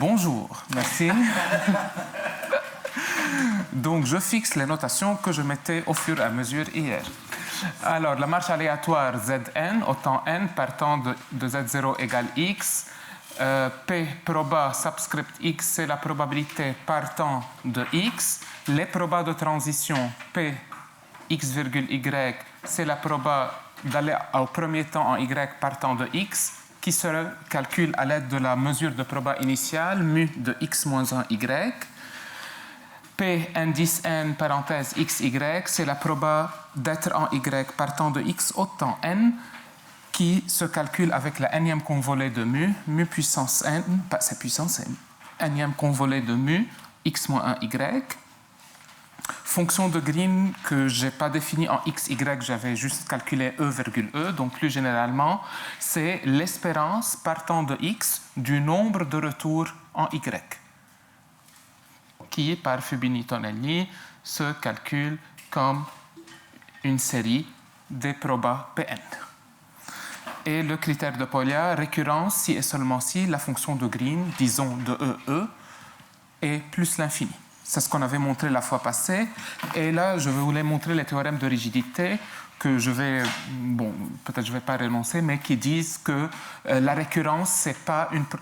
bonjour, merci. Donc, je fixe les notations que je mettais au fur et à mesure hier. Alors, la marche aléatoire Zn au temps n partant de Z0 égale x. P proba subscript x, c'est la probabilité partant de x. Les probas de transition P x virgule y, c'est la proba d'aller au premier temps en y partant de x, qui se calcule à l'aide de la mesure de proba initiale, mu de x moins 1 y. P indice n parenthèse xy, c'est la proba d'être en y partant de x au temps n, qui se calcule avec la nème convolée de mu puissance n, pas sa puissance n, nème convolée de mu, x moins 1 y. Fonction de Green que je n'ai pas définie en xy, j'avais juste calculé e,e, donc plus généralement, c'est l'espérance partant de x du nombre de retours en y, qui par Fubini-Tonelli se calcule comme une série des probas Pn. Et le critère de Polya, récurrence si et seulement si la fonction de Green, disons de E, est plus l'infini. C'est ce qu'on avait montré la fois passée. Et là, je voulais montrer les théorèmes de rigidité que je vais, peut-être je ne vais pas renoncer, mais qui disent que la récurrence, c'est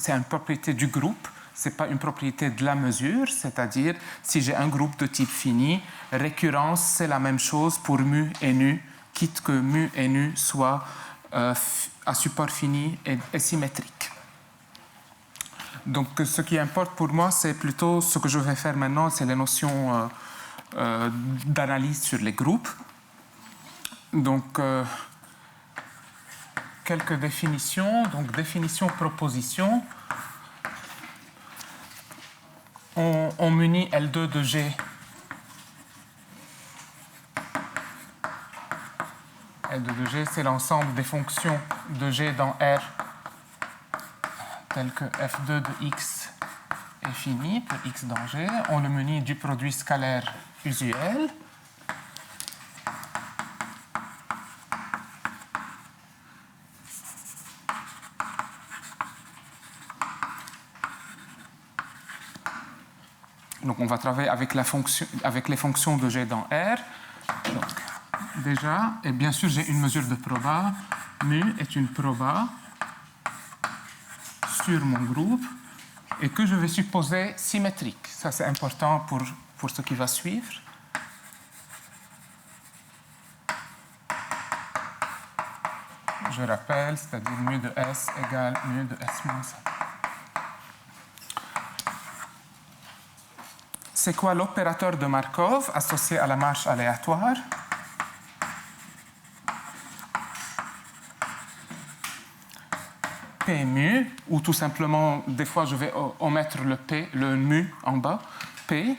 une propriété du groupe, ce n'est pas une propriété de la mesure, c'est-à-dire si j'ai un groupe de type fini, récurrence, c'est la même chose pour mu et nu, quitte que mu et nu soient à support fini et symétrique. Donc, ce qui importe pour moi, c'est plutôt ce que je vais faire maintenant, c'est les notions d'analyse sur les groupes. Donc, quelques définitions. Donc, définition, proposition. On munit L2 de G. L2 de G, c'est l'ensemble des fonctions de G dans R tel que f2 de x est fini pour x dans G. On le munit du produit scalaire usuel. Donc on va travailler avec les fonctions de G dans R. Donc, déjà, et bien sûr j'ai une mesure de proba. Mu est une proba sur mon groupe et que je vais supposer symétrique. Ça, c'est important pour ce qui va suivre. Je rappelle, c'est-à-dire mu de S égale mu de S moins 1. C'est quoi l'opérateur de Markov associé à la marche aléatoire? P mu, ou tout simplement, des fois je vais omettre le mu en bas, P.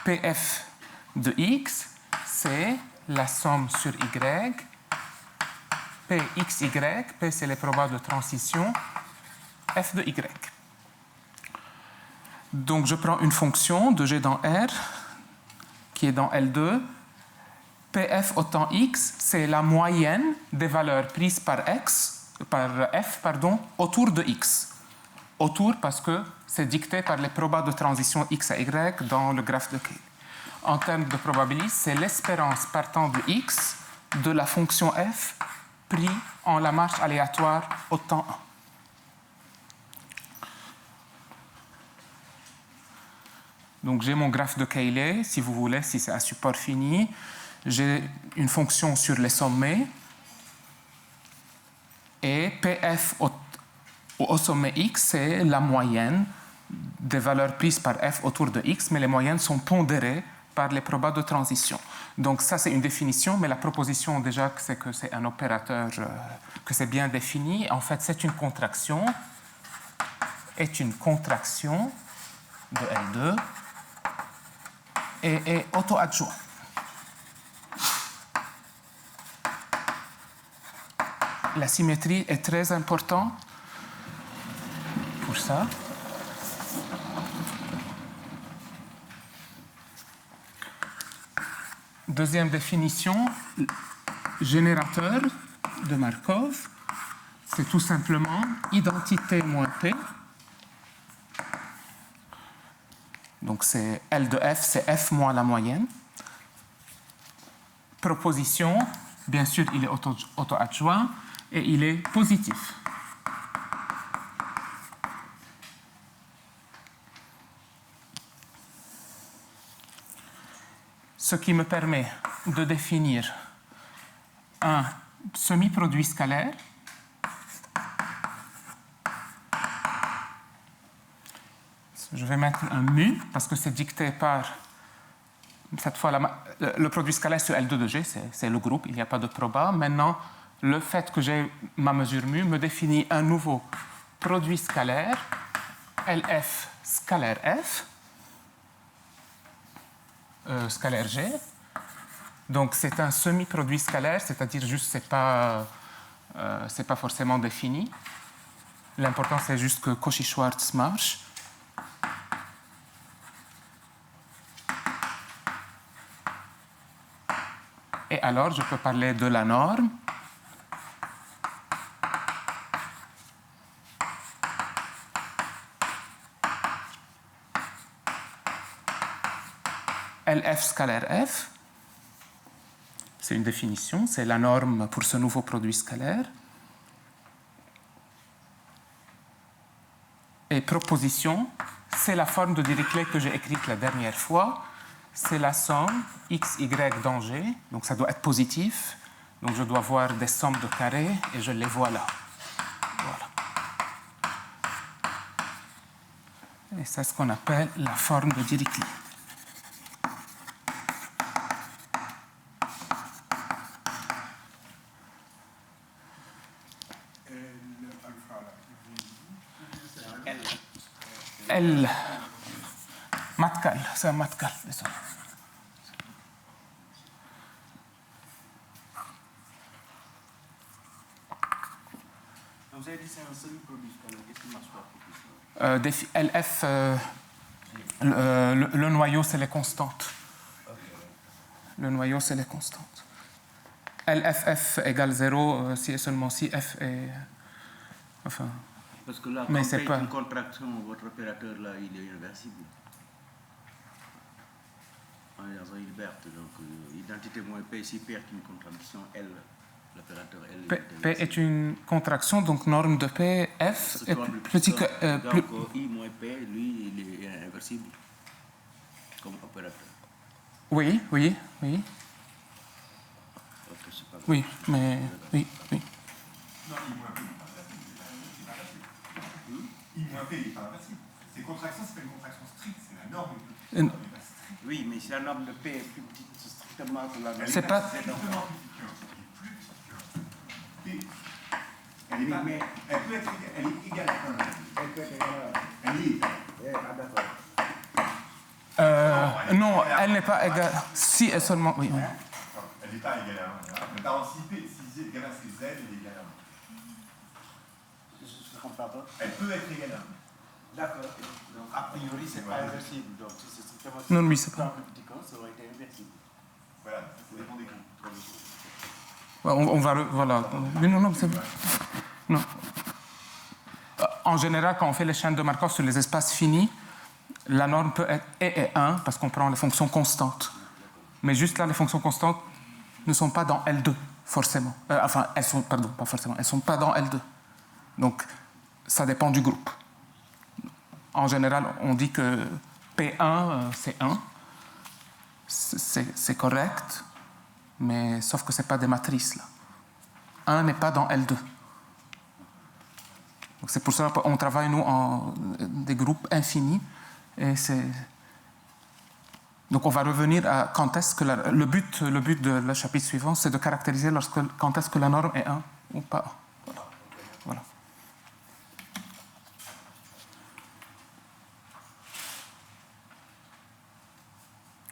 Pf de x, c'est la somme sur y. Pxy, P c'est les probas de transition, f de y. Donc, je prends une fonction de G dans R, qui est dans L2. Pf au temps x, c'est la moyenne des valeurs prises par f autour de x. Autour parce que c'est dicté par les probas de transition x à y dans le graphe de Cayley. En termes de probabilité, c'est l'espérance partant de x de la fonction f pris en la marche aléatoire au temps 1. Donc, j'ai mon graphe de Cayley, si vous voulez, si c'est à support fini. J'ai une fonction sur les sommets. Et Pf au sommet x, c'est la moyenne des valeurs prises par f autour de x, mais les moyennes sont pondérées par les probas de transition. Donc, ça, c'est une définition, mais la proposition, déjà, c'est que c'est un opérateur, que c'est bien défini. En fait, c'est une contraction. Est une contraction de L2. Et est auto-adjoint. La symétrie est très importante pour ça. deuxième définition, générateur de Markov, c'est tout simplement identité moins P. Donc c'est L de F, c'est F moins la moyenne. Proposition, bien sûr, il est auto-adjoint et il est positif. Ce qui me permet de définir un semi-produit scalaire je vais mettre un mu parce que c'est dicté par cette fois le produit scalaire sur L2 de G, c'est le groupe, il n'y a pas de proba. Maintenant, le fait que j'ai ma mesure mu me définit un nouveau produit scalaire, LF scalaire F, scalaire G. Donc c'est un semi-produit scalaire, c'est-à-dire juste c'est pas forcément défini. L'important c'est juste que Cauchy-Schwarz marche. Et alors je peux parler de la norme. LF scalaire F. C'est une définition, c'est la norme pour ce nouveau produit scalaire. Et proposition, c'est la forme de Dirichlet que j'ai écrite la dernière fois. C'est la somme x, y dans G. Donc ça doit être positif. Donc je dois voir des sommes de carrés et je les vois là. Voilà. Et c'est ce qu'on appelle la forme de Dirichlet. L. Matcal, c'est un Matcal, désolé. Vous avez dit c'est un semi-produit scalaire, qu'est-ce qui marche pas? LF, le noyau, c'est les constantes. Le noyau, c'est les constantes. LFF égale 0 si et seulement si F est... Enfin... Parce que là, mais quand c'est pas une contraction, votre opérateur là, il est inversible. En liberté, donc identité moins P, si P est une contraction, L, l'opérateur L P est une contraction, donc norme de P, F est plus petit que... donc I moins P, lui, il est inversible comme opérateur. Oui. Okay, Oui, mais... Oui. Non, I moins P, il n'est pas inversible. Ces contractions, c'est pas une contraction stricte, c'est la norme. Oui, mais si la norme de P est plus petite, c'est strictement que la norme. C'est pas... Elle peut être égale à 1. Elle peut être égale à 1. Elle est. Ah, d'accord. non, elle n'est pas égale... Si et seulement... Oui. Elle n'est pas égale à 1. Mais par exemple, si Z est égal à C, Z, elle est égale à 1. Je ne comprends pas. Elle peut être égale à 1. D'accord. Donc, a priori, c'est pas inversible. Donc, si c'est strictement Non, oui, c'est pas. plus petit que ça aurait été inversible. Voilà, ça dépend des groupes. On va... Voilà. Mais non, c'est... Non. En général, quand on fait les chaînes de Markov sur les espaces finis, la norme peut être et 1 parce qu'on prend les fonctions constantes. Mais juste là, les fonctions constantes ne sont pas dans L2, forcément. Enfin, elles sont... Pardon, pas forcément. Elles ne sont pas dans L2. Donc, ça dépend du groupe. En général, on dit que P1, c'est 1. C'est correct, mais sauf que ce n'est pas des matrices, là. 1 n'est pas dans L2. C'est pour ça qu'on travaille, nous, en des groupes infinis. Et donc, on va revenir à quand est-ce que... Le but de le chapitre suivant, c'est de caractériser quand est-ce que la norme est 1 ou pas 1. Voilà.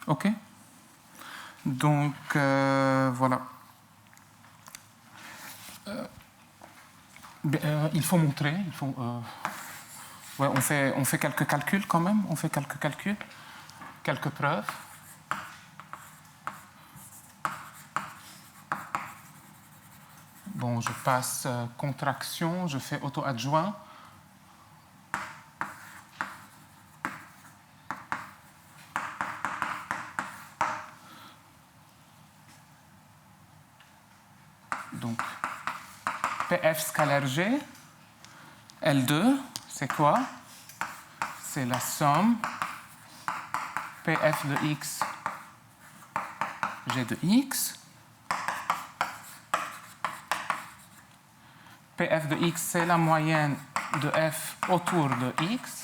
OK. Donc, voilà. Il faut montrer. Ouais, on fait quelques calculs quand même. On fait quelques calculs, quelques preuves. Bon, je passe contraction, je fais auto-adjoint. Donc, PF scalaire G, L2, c'est quoi? C'est la somme PF de X, G de X. PF de X, c'est la moyenne de F autour de X,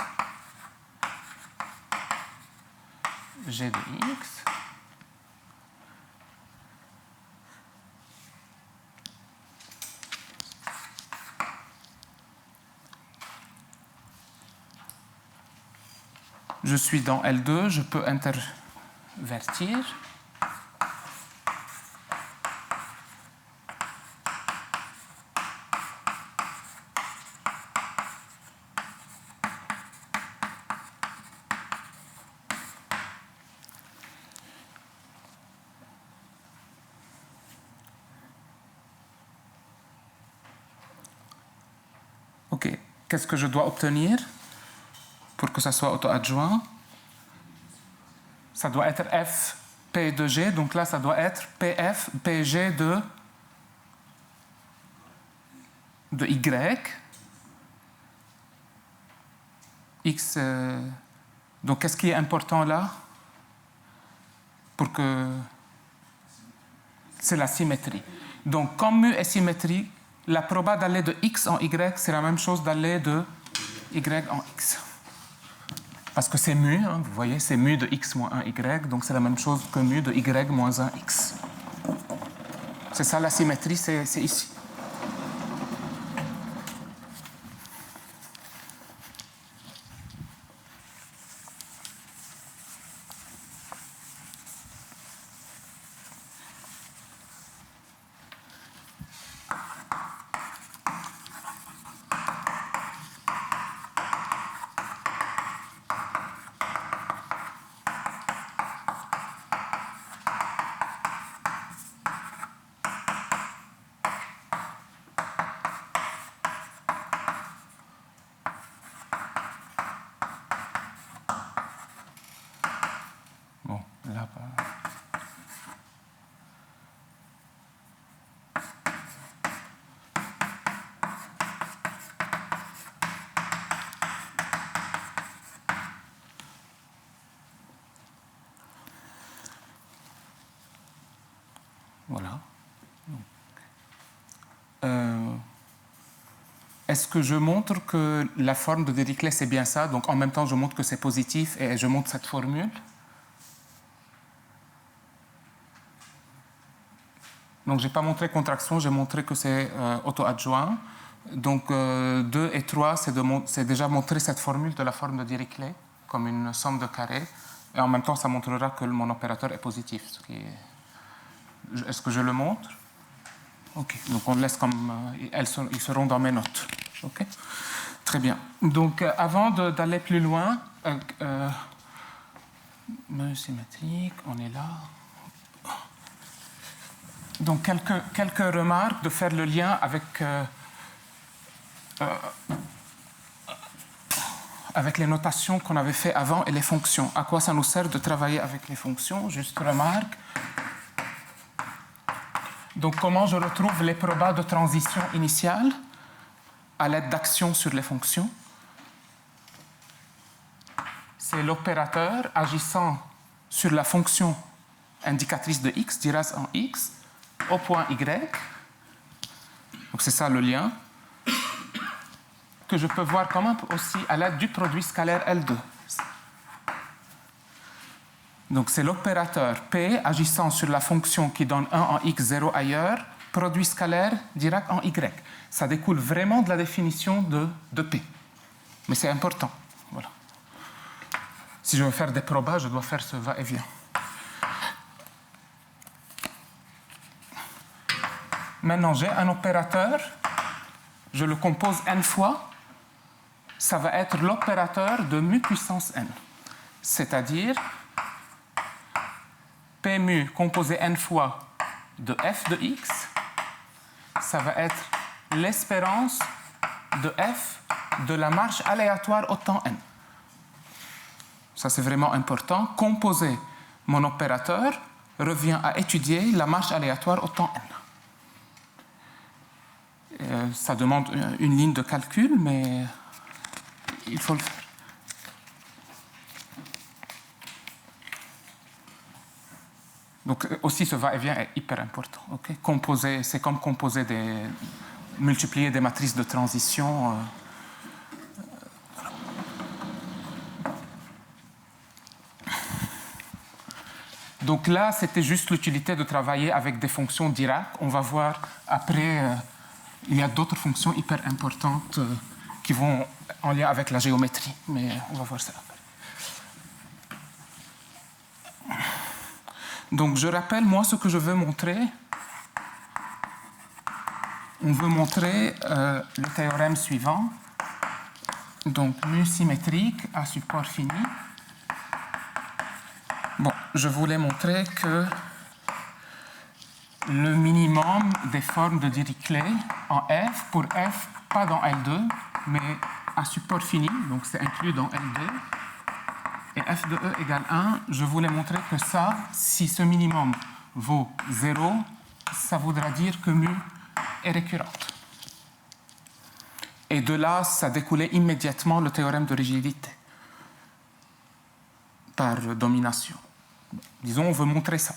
G de X. Je suis dans L2, je peux intervertir. OK. Qu'est-ce que je dois obtenir pour que ça soit auto-adjoint? Ça doit être F P de G, donc là, ça doit être PF PG de Y. X. Donc, qu'est-ce qui est important là? Pour que... C'est la symétrie. Donc, comme mu est symétrique, la proba d'aller de X en Y, c'est la même chose d'aller de Y en X. Parce que c'est mu, hein, vous voyez, c'est mu de X moins 1Y, donc c'est la même chose que mu de Y moins 1X. C'est ça la symétrie, c'est ici. Bon, là, voilà. Est-ce que je montre que la forme de Dirichlet, c'est bien ça? Donc, en même temps, je montre que c'est positif et je montre cette formule. Donc, je n'ai pas montré contraction, j'ai montré que c'est auto-adjoint. Donc, 2 et 3, c'est déjà montrer cette formule de la forme de Dirichlet comme une somme de carrés. Et en même temps, ça montrera que mon opérateur est positif. Est-ce que je le montre? OK. Donc, on laisse comme... ils seront dans mes notes. OK. Très bien. Donc, avant d'aller plus loin, symétrique, on est là. Donc, quelques remarques, de faire le lien avec les notations qu'on avait fait avant et les fonctions. À quoi ça nous sert de travailler avec les fonctions? Juste remarque. Donc, comment je retrouve les probas de transition initiale à l'aide d'actions sur les fonctions? C'est l'opérateur agissant sur la fonction indicatrice de x, dirac en x, au point y. Donc, c'est ça le lien, que je peux voir comment aussi à l'aide du produit scalaire L2. Donc, c'est l'opérateur P agissant sur la fonction qui donne 1 en x, 0 ailleurs, produit scalaire Dirac en y. Ça découle vraiment de la définition de P. Mais c'est important. Voilà. Si je veux faire des probas, je dois faire ce va-et-vient. Maintenant, j'ai un opérateur, je le compose n fois, ça va être l'opérateur de mu puissance n. C'est-à-dire P mu composé n fois de f de x ça va être l'espérance de f de la marche aléatoire au temps n. Ça, c'est vraiment important. Composer mon opérateur revient à étudier la marche aléatoire au temps n. Ça demande une ligne de calcul, mais il faut le faire. Donc aussi, ce va-et-vient est hyper important. Okay? Composer, c'est comme multiplier des matrices de transition. Donc là, c'était juste l'utilité de travailler avec des fonctions Dirac. On va voir après, il y a d'autres fonctions hyper importantes qui vont en lien avec la géométrie, mais on va voir ça après. Donc je rappelle, moi, ce que je veux montrer. On veut montrer le théorème suivant. Donc mu symétrique à support fini. Bon, je voulais montrer que le minimum des formes de Dirichlet en F, pour F, pas dans L2, mais à support fini, donc c'est inclus dans L2, et f de E égale 1, je voulais montrer que ça, si ce minimum vaut 0, ça voudra dire que mu est récurrente. Et de là, ça découlait immédiatement le théorème de rigidité par domination. Disons, on veut montrer ça.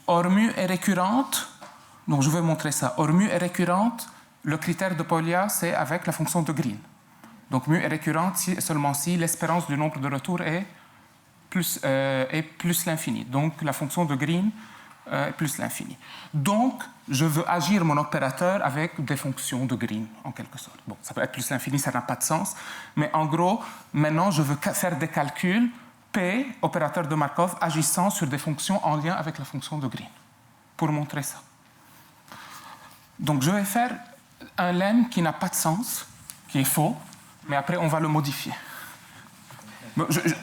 Or mu est récurrente, donc je vais montrer ça. Or mu est récurrente, le critère de Polya, c'est avec la fonction de Green. Donc mu est récurrente seulement si l'espérance du nombre de retours est plus l'infini. Donc la fonction de Green est plus l'infini. Donc je veux agir mon opérateur avec des fonctions de Green, en quelque sorte. Bon, ça peut être plus l'infini, ça n'a pas de sens. Mais en gros, maintenant, je veux faire des calculs P, opérateur de Markov, agissant sur des fonctions en lien avec la fonction de Green, pour montrer ça. Donc je vais faire un lemme qui n'a pas de sens, qui est faux, mais après on va le modifier.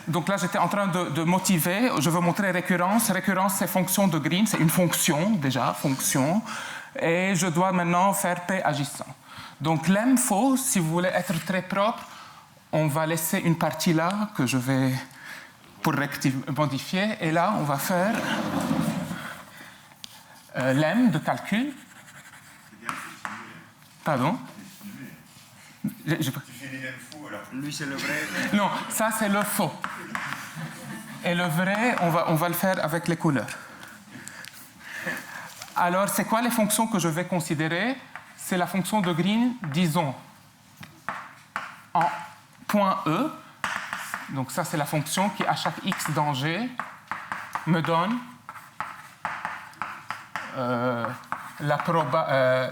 Donc là j'étais en train de motiver, je veux montrer récurrence. Récurrence c'est fonction de Green, c'est une fonction déjà, fonction, et je dois maintenant faire P agissant. Donc lemme faux, si vous voulez être très propre, on va laisser une partie là que je vais pour modifier, et là on va faire lemme de calcul. Pardon? Tu fais des lemmes faux alors. Lui, c'est le vrai. Non, ça c'est le faux. Et le vrai, on va le faire avec les couleurs. Alors, c'est quoi les fonctions que je vais considérer? C'est la fonction de Green, disons, en point E. Donc ça, c'est la fonction qui, à chaque x dans G, me donne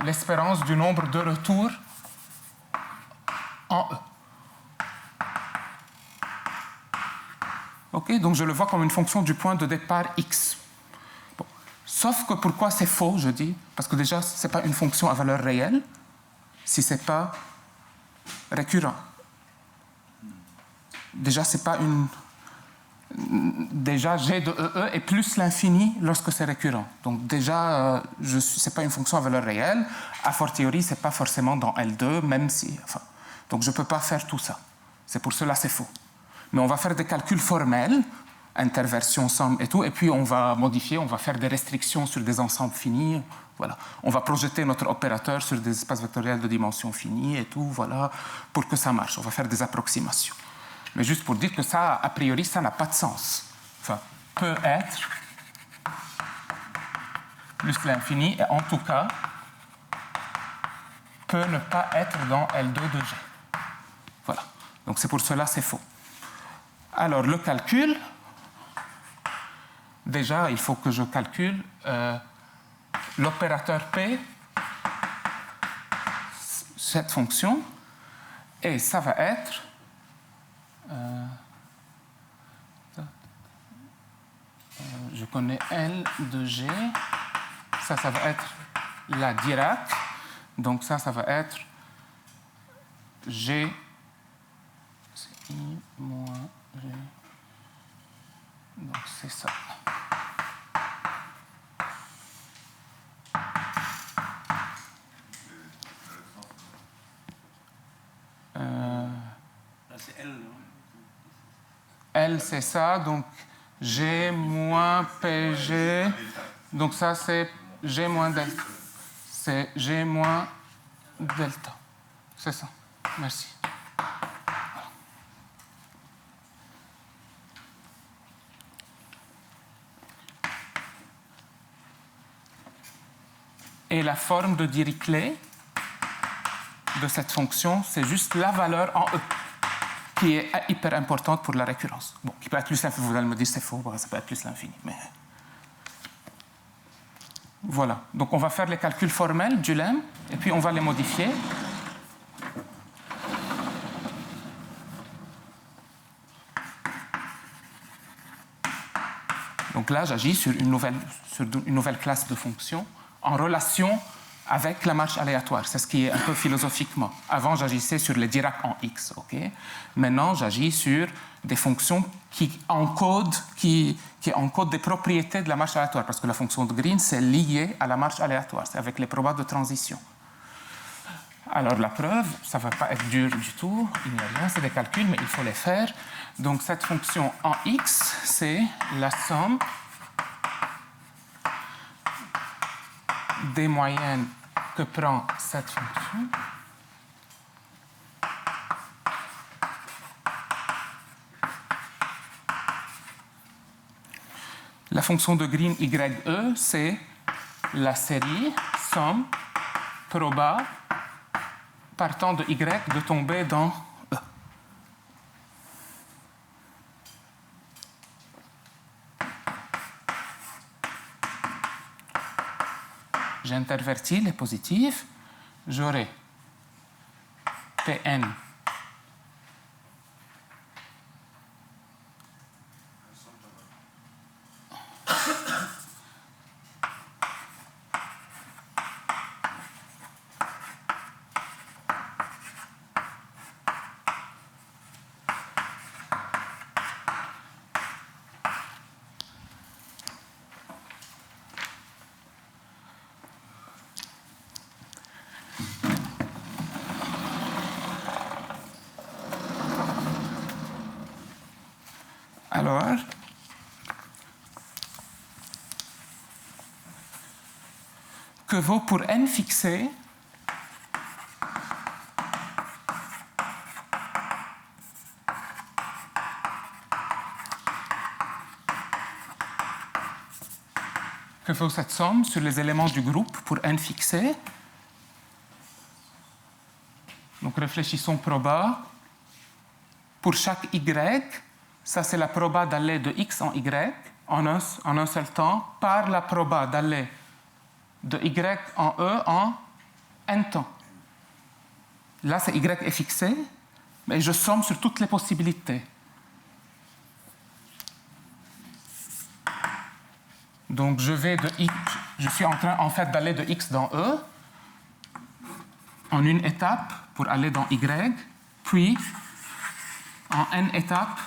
l'espérance du nombre de retours en E. Okay, donc je le vois comme une fonction du point de départ x. Bon. Sauf que pourquoi c'est faux, je dis? Parce que déjà, ce n'est pas une fonction à valeur réelle si ce n'est pas récurrent. Déjà, c'est pas une... Déjà, g de E est plus l'infini lorsque c'est récurrent. Donc déjà, ce n'est pas une fonction à valeur réelle. A fortiori, ce n'est pas forcément dans L2, même si... Enfin, donc je ne peux pas faire tout ça. C'est pour cela que c'est faux. Mais on va faire des calculs formels, interversion, somme et tout, et puis on va modifier, on va faire des restrictions sur des ensembles finis. Voilà. On va projeter notre opérateur sur des espaces vectoriels de dimension finie et tout, voilà, pour que ça marche. On va faire des approximations. Mais juste pour dire que ça, a priori, ça n'a pas de sens. Enfin, peut être plus l'infini, et en tout cas, peut ne pas être dans L2 de G. Voilà. Donc c'est pour cela que c'est faux. Alors, le calcul, déjà, il faut que je calcule l'opérateur P, cette fonction, et ça va être je connais L de G, ça va être la Dirac, donc ça va être G, c'est I moins G, donc c'est ça. Là, c'est L, non? L, c'est ça. Donc, G moins PG. Donc, ça, c'est G moins delta. C'est G moins delta. C'est ça. Merci. Et la forme de Dirichlet de cette fonction, c'est juste la valeur en E, qui est hyper importante pour la récurrence. Bon, qui peut être plus l'infini, vous allez me dire c'est faux, ça peut être plus l'infini, mais... Voilà, donc on va faire les calculs formels du lemme, et puis on va les modifier. Donc là, j'agis sur une nouvelle classe de fonctions en relation avec la marche aléatoire. C'est ce qui est un peu philosophiquement. Avant, j'agissais sur les Dirac en X. Okay. Maintenant, j'agis sur des fonctions qui encodent des propriétés de la marche aléatoire, parce que la fonction de Green, c'est lié à la marche aléatoire, c'est avec les probas de transition. Alors la preuve, ça ne va pas être dur du tout, il n'y a rien, c'est des calculs, mais il faut les faire. Donc cette fonction en X, c'est la somme des moyennes que prend cette fonction la fonction de Green YE, c'est la série somme proba partant de Y de tomber dans E. J'intervertis les positifs, j'aurai Pn alors, que vaut pour n fixé que vaut cette somme sur les éléments du groupe pour n fixé. Donc réfléchissons proba. Pour chaque y, ça c'est la proba d'aller de x en y en un seul temps par la proba d'aller de y en e en n temps. Là, c'est y est fixé, mais je somme sur toutes les possibilités. Donc, je suis en train, en fait, d'aller de x dans e en une étape pour aller dans y, puis en n étapes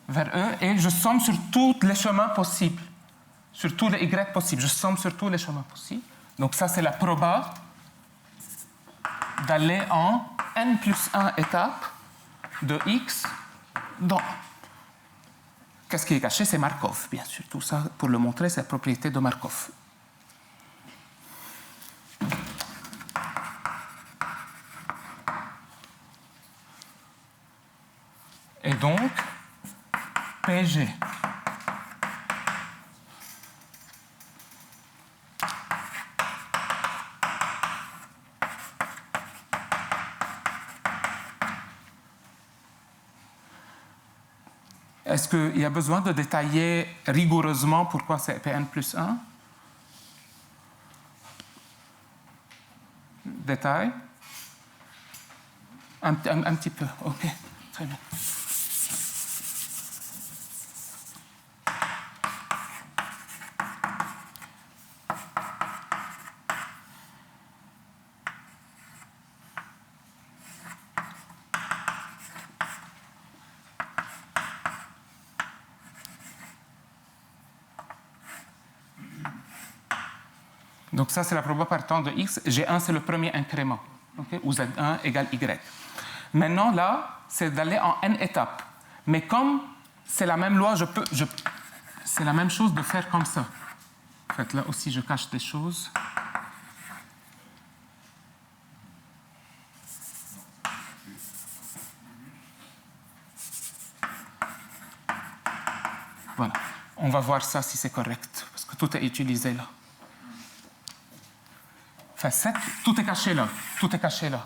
vers e, et je somme sur tous les chemins possibles, sur tous les y possibles. Je somme sur tous les chemins possibles. Donc, ça, c'est la proba d'aller en n plus 1 étapes de x dans... Qu'est-ce qui est caché? C'est Markov, bien sûr. Tout ça, pour le montrer, c'est la propriété de Markov. Et donc, PG est-ce qu'il y a besoin de détailler rigoureusement pourquoi c'est Pn plus 1? Détail? Un petit peu, ok, très bien. Donc ça, c'est la proba partant de x. G1, c'est le premier incrément, okay, où Z1 égale Y. Maintenant, là, c'est d'aller en n étapes. Mais comme c'est la même loi, c'est la même chose de faire comme ça. En fait, là aussi, je cache des choses. Voilà. On va voir ça si c'est correct, parce que tout est utilisé là. Enfin, 7, tout est caché là. Tout est caché là.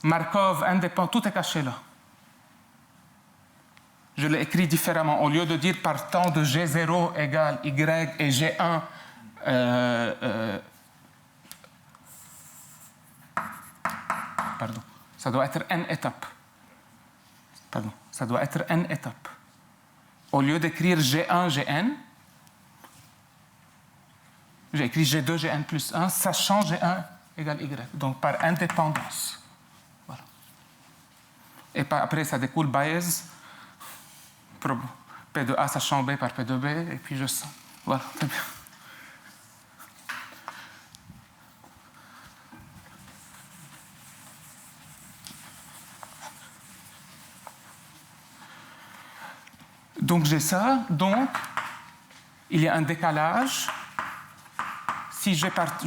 Markov, indépendant, tout est caché là. Je l'ai écrit différemment. Au lieu de dire partant de G0 égale Y et G1 pardon, ça doit être n étapes. Pardon, ça doit être n étapes. Au lieu d'écrire G1, Gn, j'ai écrit G2, Gn plus 1, sachant G1 égale Y. Donc par indépendance. Voilà. Et après, ça découle Bayes, P de A sachant B par P de B, et puis je sens. Voilà, très bien. Donc j'ai ça, donc il y a un décalage. Si je pars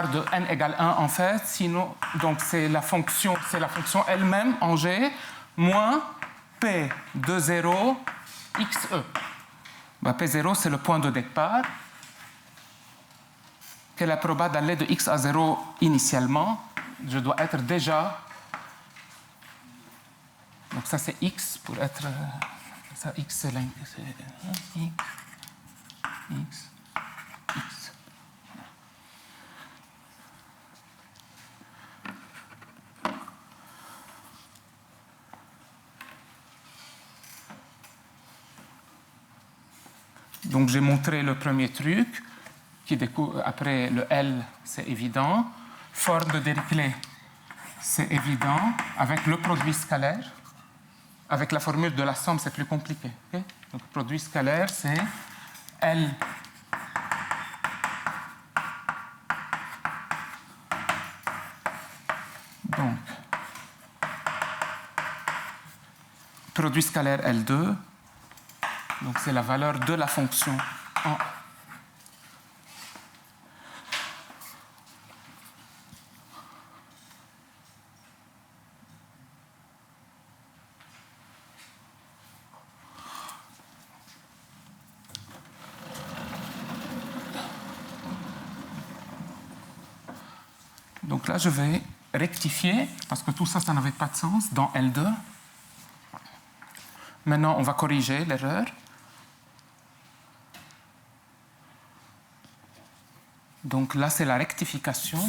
de n égale 1 en fait, sinon, donc c'est la fonction elle-même en G, moins P de 0 xe. Ben, P0 c'est le point de départ. Quelle est la probabilité d'aller de x à 0 initialement? Je dois être déjà... Donc ça c'est x pour être... Ça, x, c'est x, x. Donc, j'ai montré le premier truc, qui découle après le L, c'est évident. Forme de Dirichlet, c'est évident, avec le produit scalaire. Avec la formule de la somme, c'est plus compliqué. Okay? Donc, le produit scalaire, c'est L donc produit scalaire L2, donc c'est la valeur de la fonction en donc là, je vais rectifier, parce que tout ça, ça n'avait pas de sens, dans L2. Maintenant, on va corriger l'erreur. Donc là, c'est la rectification.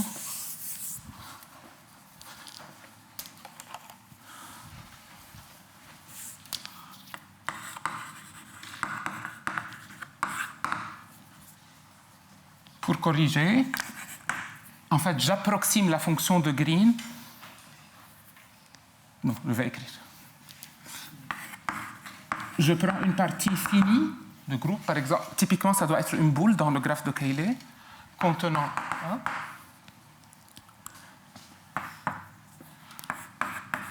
Pour corriger, en fait, j'approxime la fonction de Green. Non, je vais écrire. Je prends une partie finie de groupe, par exemple. Typiquement, ça doit être une boule dans le graphe de Cayley, contenant 1.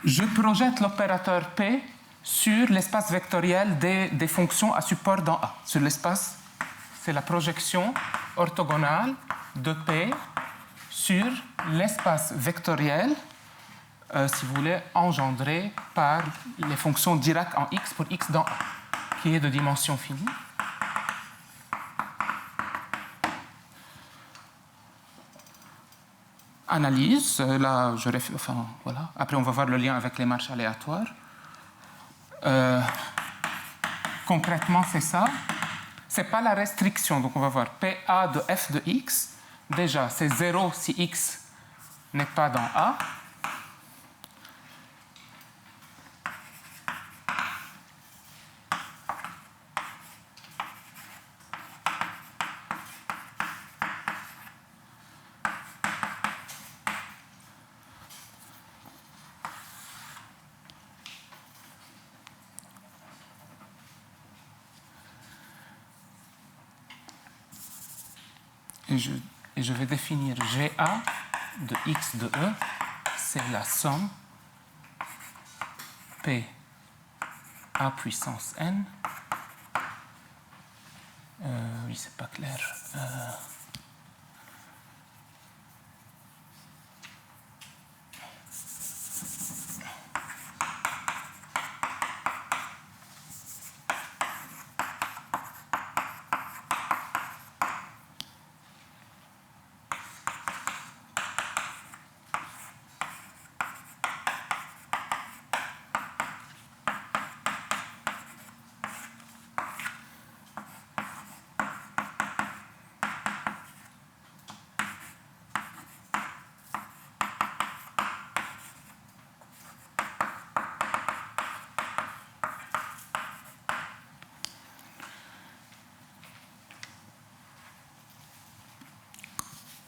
Je projette l'opérateur P sur l'espace vectoriel des fonctions à support dans A. Sur l'espace, c'est la projection orthogonale de P sur l'espace vectoriel, si vous voulez, engendré par les fonctions Dirac en X pour X dans A, qui est de dimension finie. Analyse, là, voilà. Après, on va voir le lien avec les marches aléatoires. Concrètement, c'est ça. Ce n'est pas la restriction. Donc, on va voir PA de f de x. Déjà, c'est 0 si x n'est pas dans A. Et je vais définir GA de x de E, c'est la somme P A puissance n. Oui, c'est pas clair.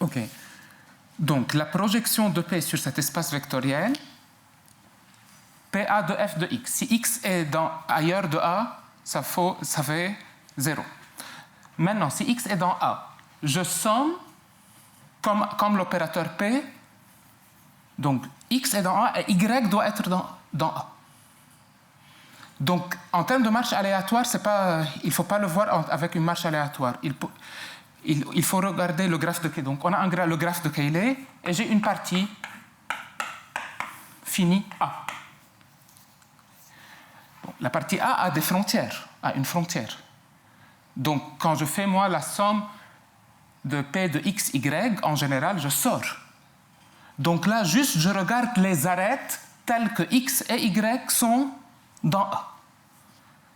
OK. Donc, la projection de P sur cet espace vectoriel, PA de f de x. Si x est ailleurs de A, ça fait 0. Maintenant, si x est dans A, je somme comme l'opérateur P. Donc, x est dans A et y doit être dans A. Donc, en termes de marche aléatoire, il ne faut pas le voir avec une marche aléatoire. Il faut regarder le graphe de Cayley. Donc, on a le graphe de Cayley et j'ai une partie finie A. Bon, la partie A a des frontières, a une frontière. Donc, quand je fais, moi, la somme de P de x, y, en général, je sors. Donc là, juste, je regarde les arêtes telles que x et y sont dans A.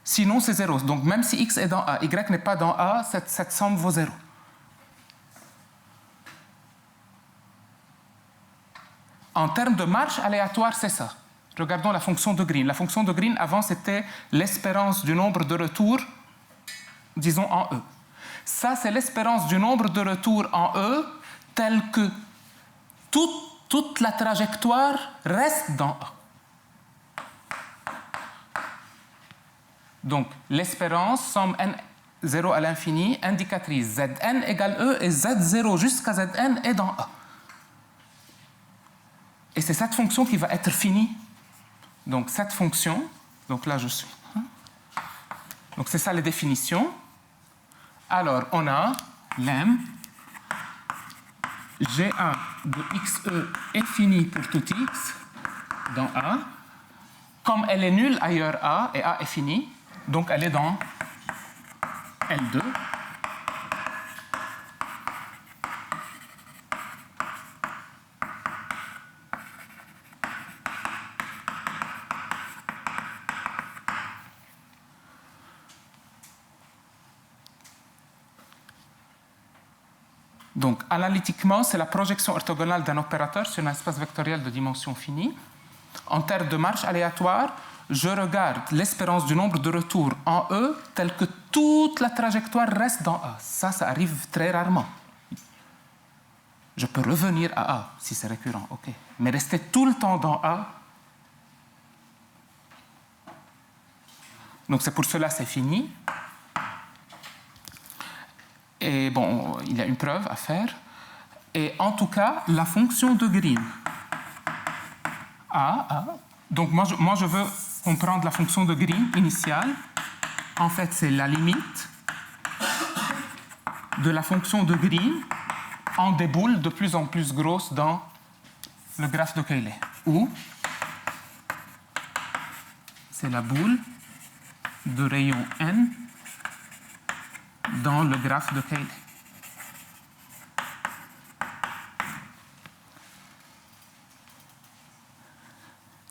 Sinon, c'est 0. Donc, même si x est dans A, y n'est pas dans A, cette somme vaut 0. En termes de marche aléatoire, c'est ça. Regardons la fonction de Green. La fonction de Green, avant, c'était l'espérance du nombre de retours, disons en E. Ça, c'est l'espérance du nombre de retours en E, tel que toute la trajectoire reste dans A. Donc, l'espérance, somme n0 à l'infini, indicatrice Zn égale E et Z0 jusqu'à Zn est dans A. Et c'est cette fonction qui va être finie. Donc, cette fonction, donc là, je suis. Donc, c'est ça les définitions. Alors, on a lemme Ga de xe est fini pour tout x dans A. Comme elle est nulle ailleurs A et A est fini, donc elle est dans L2. Donc, analytiquement, c'est la projection orthogonale d'un opérateur sur un espace vectoriel de dimension finie. En termes de marche aléatoire, je regarde l'espérance du nombre de retours en E tel que toute la trajectoire reste dans A. Ça arrive très rarement. Je peux revenir à A si c'est récurrent, OK. Mais rester tout le temps dans A, donc c'est pour cela que c'est fini. Et bon, il y a une preuve à faire. Et en tout cas, la fonction de Green A. Donc moi, je veux comprendre la fonction de Green initiale. En fait, c'est la limite de la fonction de Green en des boules de plus en plus grosses dans le graphe de Cayley. Où c'est la boule de rayon n dans le graphe de Cayley.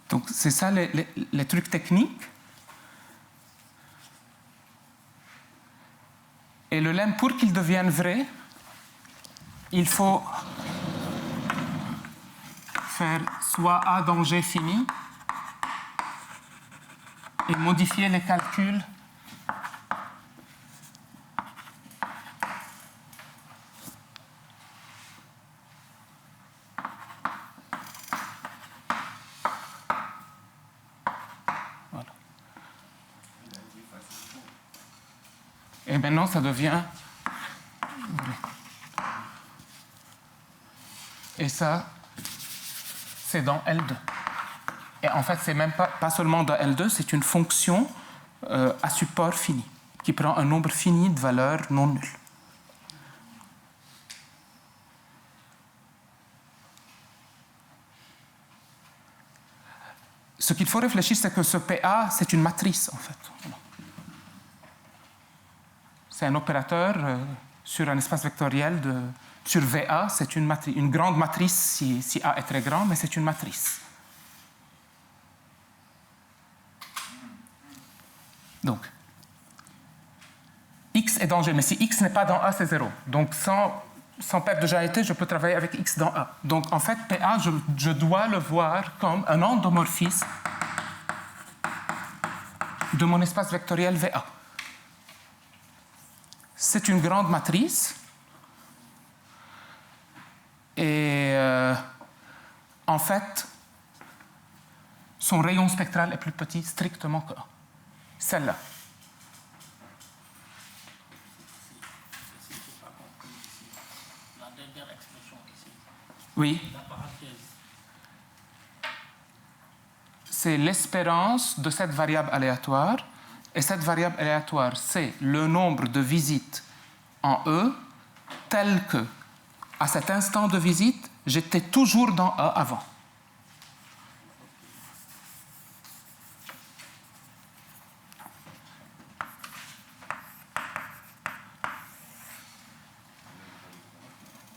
Donc, c'est ça les trucs techniques. Et le lemme, pour qu'il devienne vrai, il faut faire soit A dans G fini et modifier les calculs et maintenant ça devient vrai. Et ça, c'est dans L2. Et en fait, c'est même pas seulement dans L2, c'est une fonction à support fini, qui prend un nombre fini de valeurs non nulles. Ce qu'il faut réfléchir, c'est que ce PA, c'est une matrice, en fait. Voilà. C'est un opérateur sur un espace vectoriel sur VA, c'est une grande matrice si A est très grand, mais c'est une matrice. Donc, X est dans G, mais si X n'est pas dans A, c'est 0. Donc, sans perte de généralité, je peux travailler avec X dans A. Donc, en fait, PA, je dois le voir comme un endomorphisme de mon espace vectoriel VA. C'est une grande matrice. Et en fait, son rayon spectral est plus petit strictement que A. Celle-là. La dernière expression ici. Oui. La parenthèse. C'est l'espérance de cette variable aléatoire. Et cette variable aléatoire, c'est le nombre de visites en E tel que, à cet instant de visite, j'étais toujours dans A avant.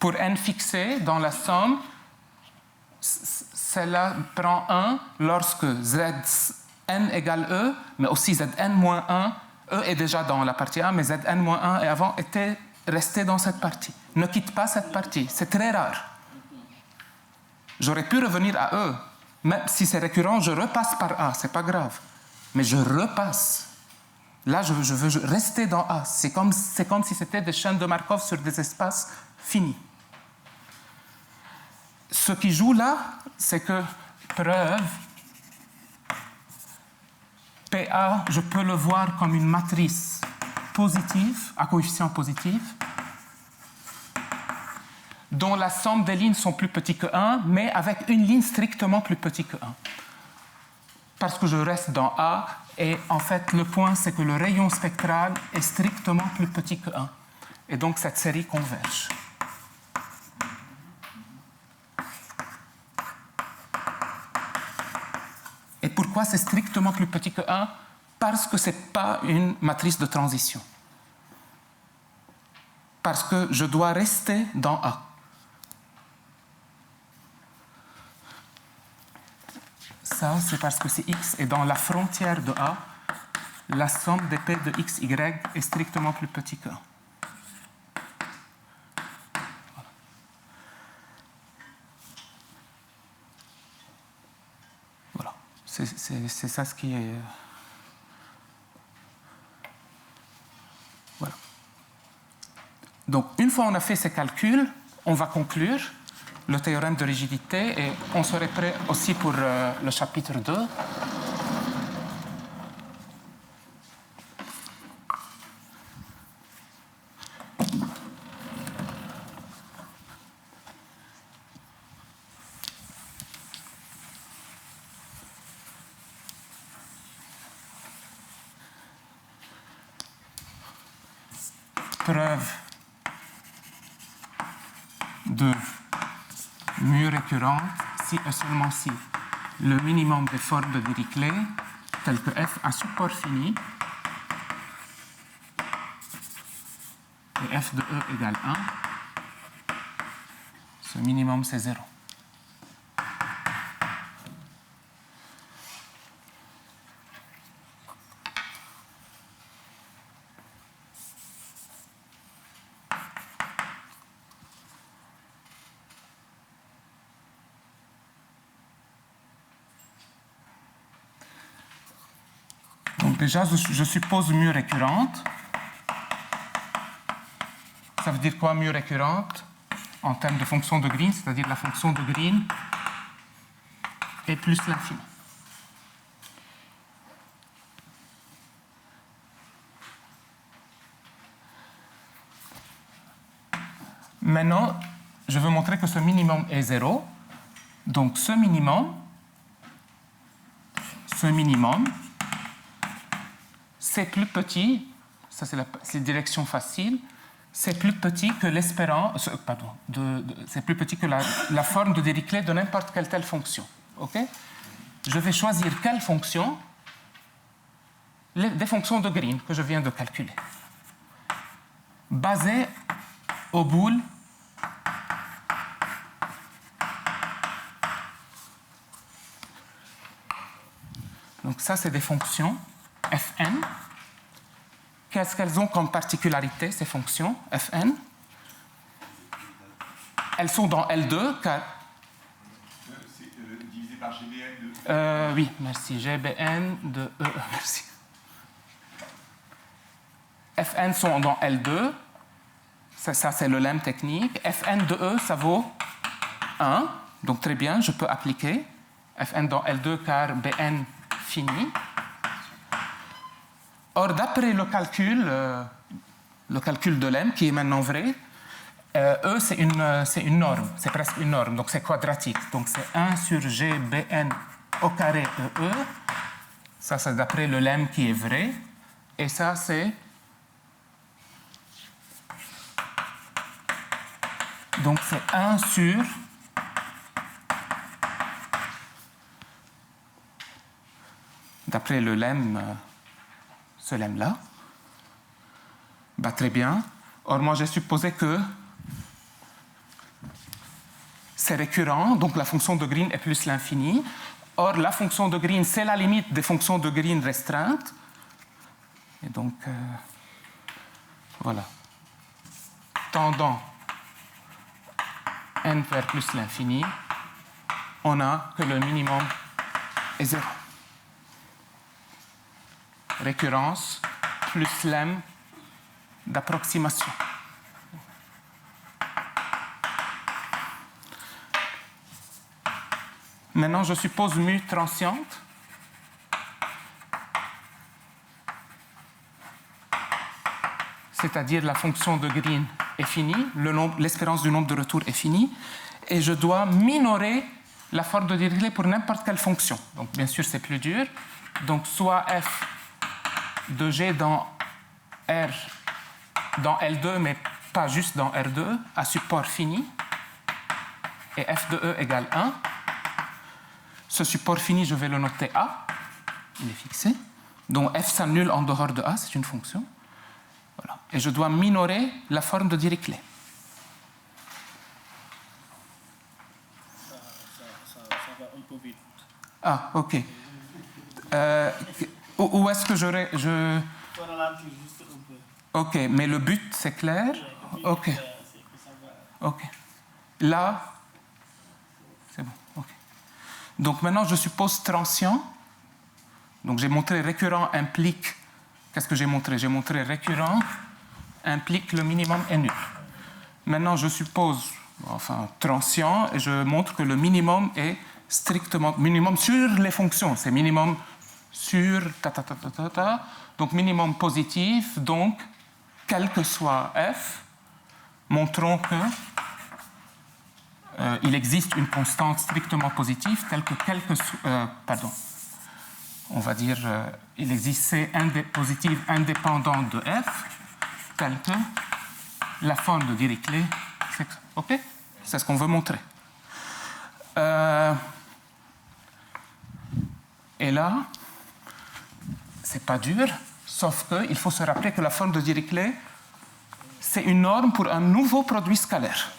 Pour n fixé dans la somme, celle-là prend 1 lorsque Zn égale E, mais aussi Zn moins 1. E est déjà dans la partie A, mais Zn moins 1 et avant était resté dans cette partie. Ne quitte pas cette partie, c'est très rare. J'aurais pu revenir à E. Même si c'est récurrent, je repasse par A, c'est pas grave. Mais je repasse. Là, je veux rester dans A. C'est comme si c'était des chaînes de Markov sur des espaces finis. Ce qui joue là, c'est que preuve PA, je peux le voir comme une matrice positive, à coefficient positif, dont la somme des lignes sont plus petites que 1, mais avec une ligne strictement plus petite que 1. Parce que je reste dans A, et en fait, le point, c'est que le rayon spectral est strictement plus petit que 1. Et donc, cette série converge. Et pourquoi c'est strictement plus petit que 1? Parce que ce n'est pas une matrice de transition. Parce que je dois rester dans A. Ça, c'est parce que si X est dans la frontière de A, la somme des P de X, Y est strictement plus petit que 1. Voilà. C'est ça ce qui est... Voilà. Donc, une fois on a fait ces calculs, on va conclure le théorème de rigidité et on serait prêt aussi pour le chapitre 2. Preuve de mu récurrente si et seulement si le minimum des formes de Dirichlet, tel que f à support fini, et f de E égale 1, ce minimum c'est 0. Déjà, je suppose mu récurrente. Ça veut dire quoi, mu récurrente? En termes de fonction de Green, c'est-à-dire la fonction de Green est plus l'infini. Maintenant, je veux montrer que ce minimum est 0. Donc, ce minimum ce minimum, c'est plus petit, ça c'est la direction facile, c'est plus petit que l'espérance, pardon, c'est plus petit que la forme de Dirichlet de n'importe quelle telle fonction. Okay? Je vais choisir quelle fonction, des fonctions de Green que je viens de calculer, basées au boule donc ça c'est des fonctions Fn. Qu'est-ce qu'elles ont comme particularité, ces fonctions Fn? Elles sont dans L2, car... C'est divisé par GBN de... oui, merci. GBN de E, merci. Fn sont dans L2. Ça c'est le lemme technique. Fn de E, ça vaut 1. Donc très bien, je peux appliquer. Fn dans L2, car Bn fini. Or, d'après le calcul de lemme, qui est maintenant vrai, E, c'est une norme, c'est presque une norme, donc c'est quadratique. Donc c'est 1 sur GBN au carré EE. Ça, c'est d'après le lemme qui est vrai. Et ça, c'est... Donc c'est 1 sur... D'après le lemme... ce lemme-là. Bah, très bien. Or, moi, j'ai supposé que c'est récurrent, donc la fonction de Green est plus l'infini. Or, la fonction de Green, c'est la limite des fonctions de Green restreintes. Et donc, voilà. Tendant n vers plus l'infini, on a que le minimum est 0. Récurrence plus lemme d'approximation. Maintenant, je suppose mu transiente. C'est-à-dire la fonction de Green est finie, l'espérance du nombre de retours est finie, et je dois minorer la forme de Dirichlet pour n'importe quelle fonction. Donc, bien sûr, c'est plus dur. Donc, soit f de G dans R, dans L2, mais pas juste dans R2, à support fini, et f de E égale 1. Ce support fini, je vais le noter A, il est fixé. Donc f s'annule en dehors de A, c'est une fonction. Voilà. Et je dois minorer la forme de Dirichlet. Ça va un peu vite. Ah, ok. Où est-ce que j'aurais... Faut ralentir juste un peu. Ok, mais le but, c'est clair? Ok. C'est que ça va. Ok. Là, c'est bon. Ok. Donc maintenant, je suppose transient. Donc j'ai montré récurrent implique... Qu'est-ce que j'ai montré? J'ai montré récurrent implique le minimum est nul. Maintenant, je suppose, enfin, transient, et je montre que le minimum est strictement... Minimum sur les fonctions. C'est minimum sur... Donc minimum positif. Donc, quel que soit f, montrons que il existe une constante strictement positive telle que on va dire il existe C positive indépendante de f telle que la forme de Dirichlet. OK? C'est ce qu'on veut montrer. Et là, c'est pas dur, sauf qu'il faut se rappeler que la forme de Dirichlet, c'est une norme pour un nouveau produit scalaire.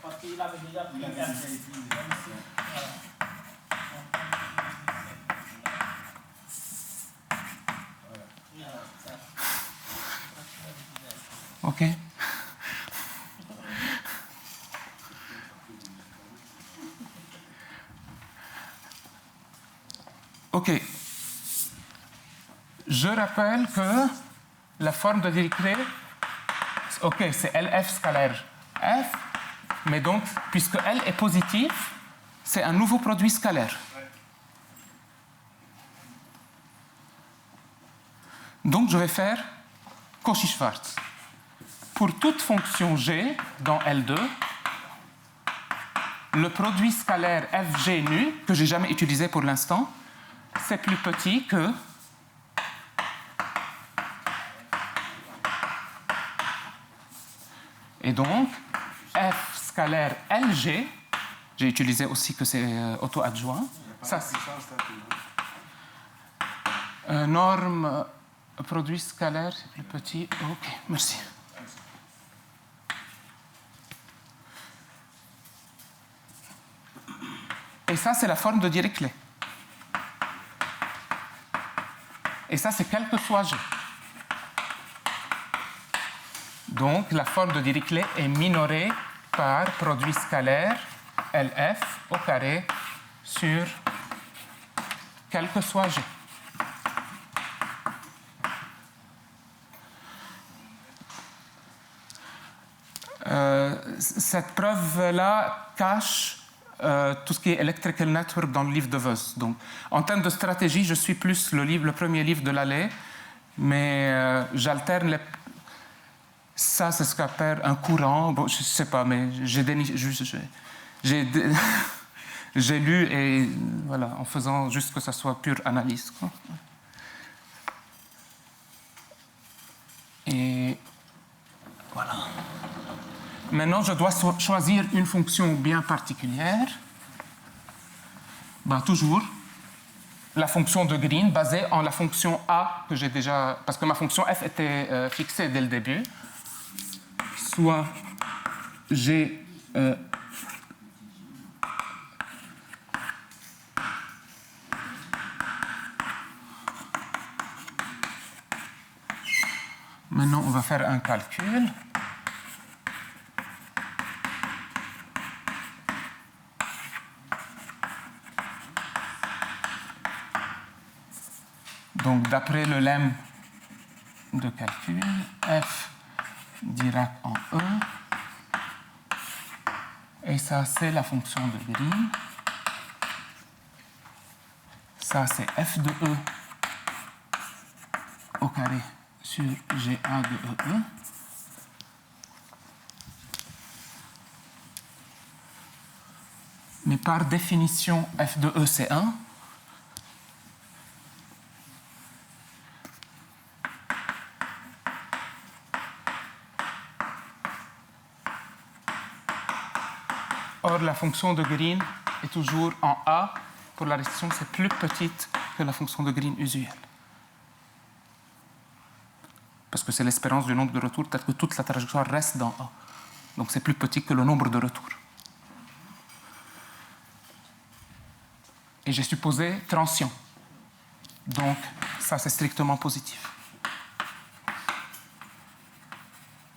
Parce qu'il avait déjà pris OK. OK. Je rappelle que la forme de Dirichlet, OK, c'est LF scalaire F, mais donc, puisque L est positif, c'est un nouveau produit scalaire. Donc, je vais faire Cauchy-Schwarz. Pour toute fonction G dans L2, le produit scalaire FG nu, que je n'ai jamais utilisé pour l'instant, c'est plus petit que et donc F scalaire LG, j'ai utilisé aussi que c'est auto-adjoint. Ça, norme produit scalaire, c'est plus petit. OK, merci. Et ça, c'est la forme de Dirichlet. Et ça, c'est quel que soit G. Donc, la forme de Dirichlet est minorée par produit scalaire LF au carré sur quel que soit G. Cette preuve-là cache tout ce qui est Electrical Network dans le livre de Vos. Donc, en termes de stratégie, je suis plus le premier livre de l'allée, mais j'alterne les... Ça, c'est ce qu'on appelle un courant. Bon, je ne sais pas, mais j'ai lu et voilà, en faisant juste que ça soit pure analyse, quoi. Et voilà. Maintenant, je dois choisir une fonction bien particulière. Ben, toujours la fonction de Green basée en la fonction A que j'ai déjà... Parce que ma fonction f était fixée dès le début. Soit j'ai... Maintenant, on va faire un calcul. Donc, d'après le lemme de calcul, f Dirac en E, et ça, c'est la fonction de Green. Ça, c'est f de E au carré sur GA de EE. Mais par définition, f de E, c'est 1. Or, la fonction de Green est toujours en A pour la restriction, c'est plus petite que la fonction de Green usuelle. Parce que c'est l'espérance du nombre de retours, peut-être que toute la trajectoire reste dans A. Donc, c'est plus petit que le nombre de retours. Et j'ai supposé transient. Donc, ça, c'est strictement positif.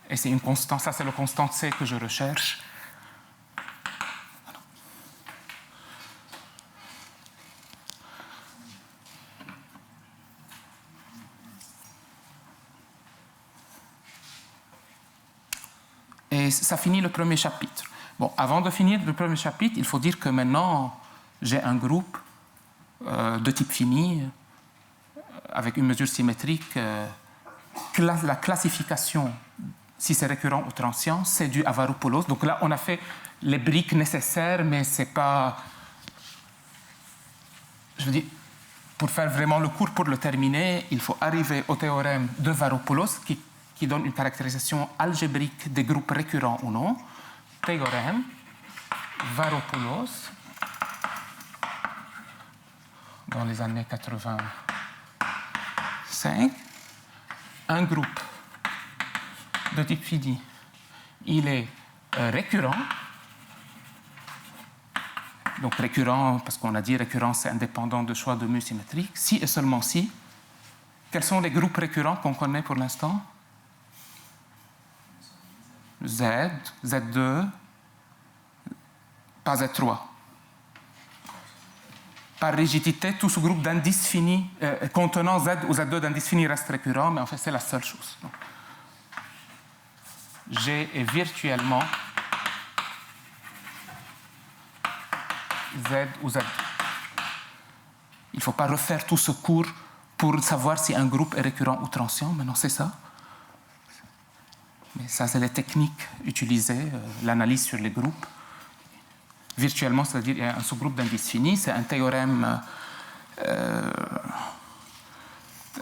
Et c'est une constante, ça, c'est le constante C que je recherche. Et ça finit le premier chapitre. Bon, avant de finir le premier chapitre, il faut dire que maintenant, j'ai un groupe de type fini, avec une mesure symétrique. La classification, si c'est récurrent ou transient, c'est du Avaropoulos. Donc là, on a fait les briques nécessaires, mais ce n'est pas... Je veux dire, pour faire vraiment le cours, pour le terminer, il faut arriver au théorème de Varopoulos, qui donne une caractérisation algébrique des groupes récurrents ou non. Théorème Varopoulos, dans les années 85. Un groupe de type fini, il est récurrent. Donc récurrent, parce qu'on a dit récurrent, c'est indépendant de choix de mu symétrique. Si et seulement si. Quels sont les groupes récurrents qu'on connaît pour l'instant? Z, Z2, pas Z3. Par rigidité, tout ce groupe d'indices finis contenant Z ou Z2 d'indices finis reste récurrent, mais en fait, c'est la seule chose. Donc, G est virtuellement Z ou Z2. Il ne faut pas refaire tout ce cours pour savoir si un groupe est récurrent ou transient. Maintenant, c'est ça. Mais ça, c'est les techniques utilisées, l'analyse sur les groupes. virtuellement, c'est-à-dire il y a un sous-groupe d'indices finis. C'est un théorème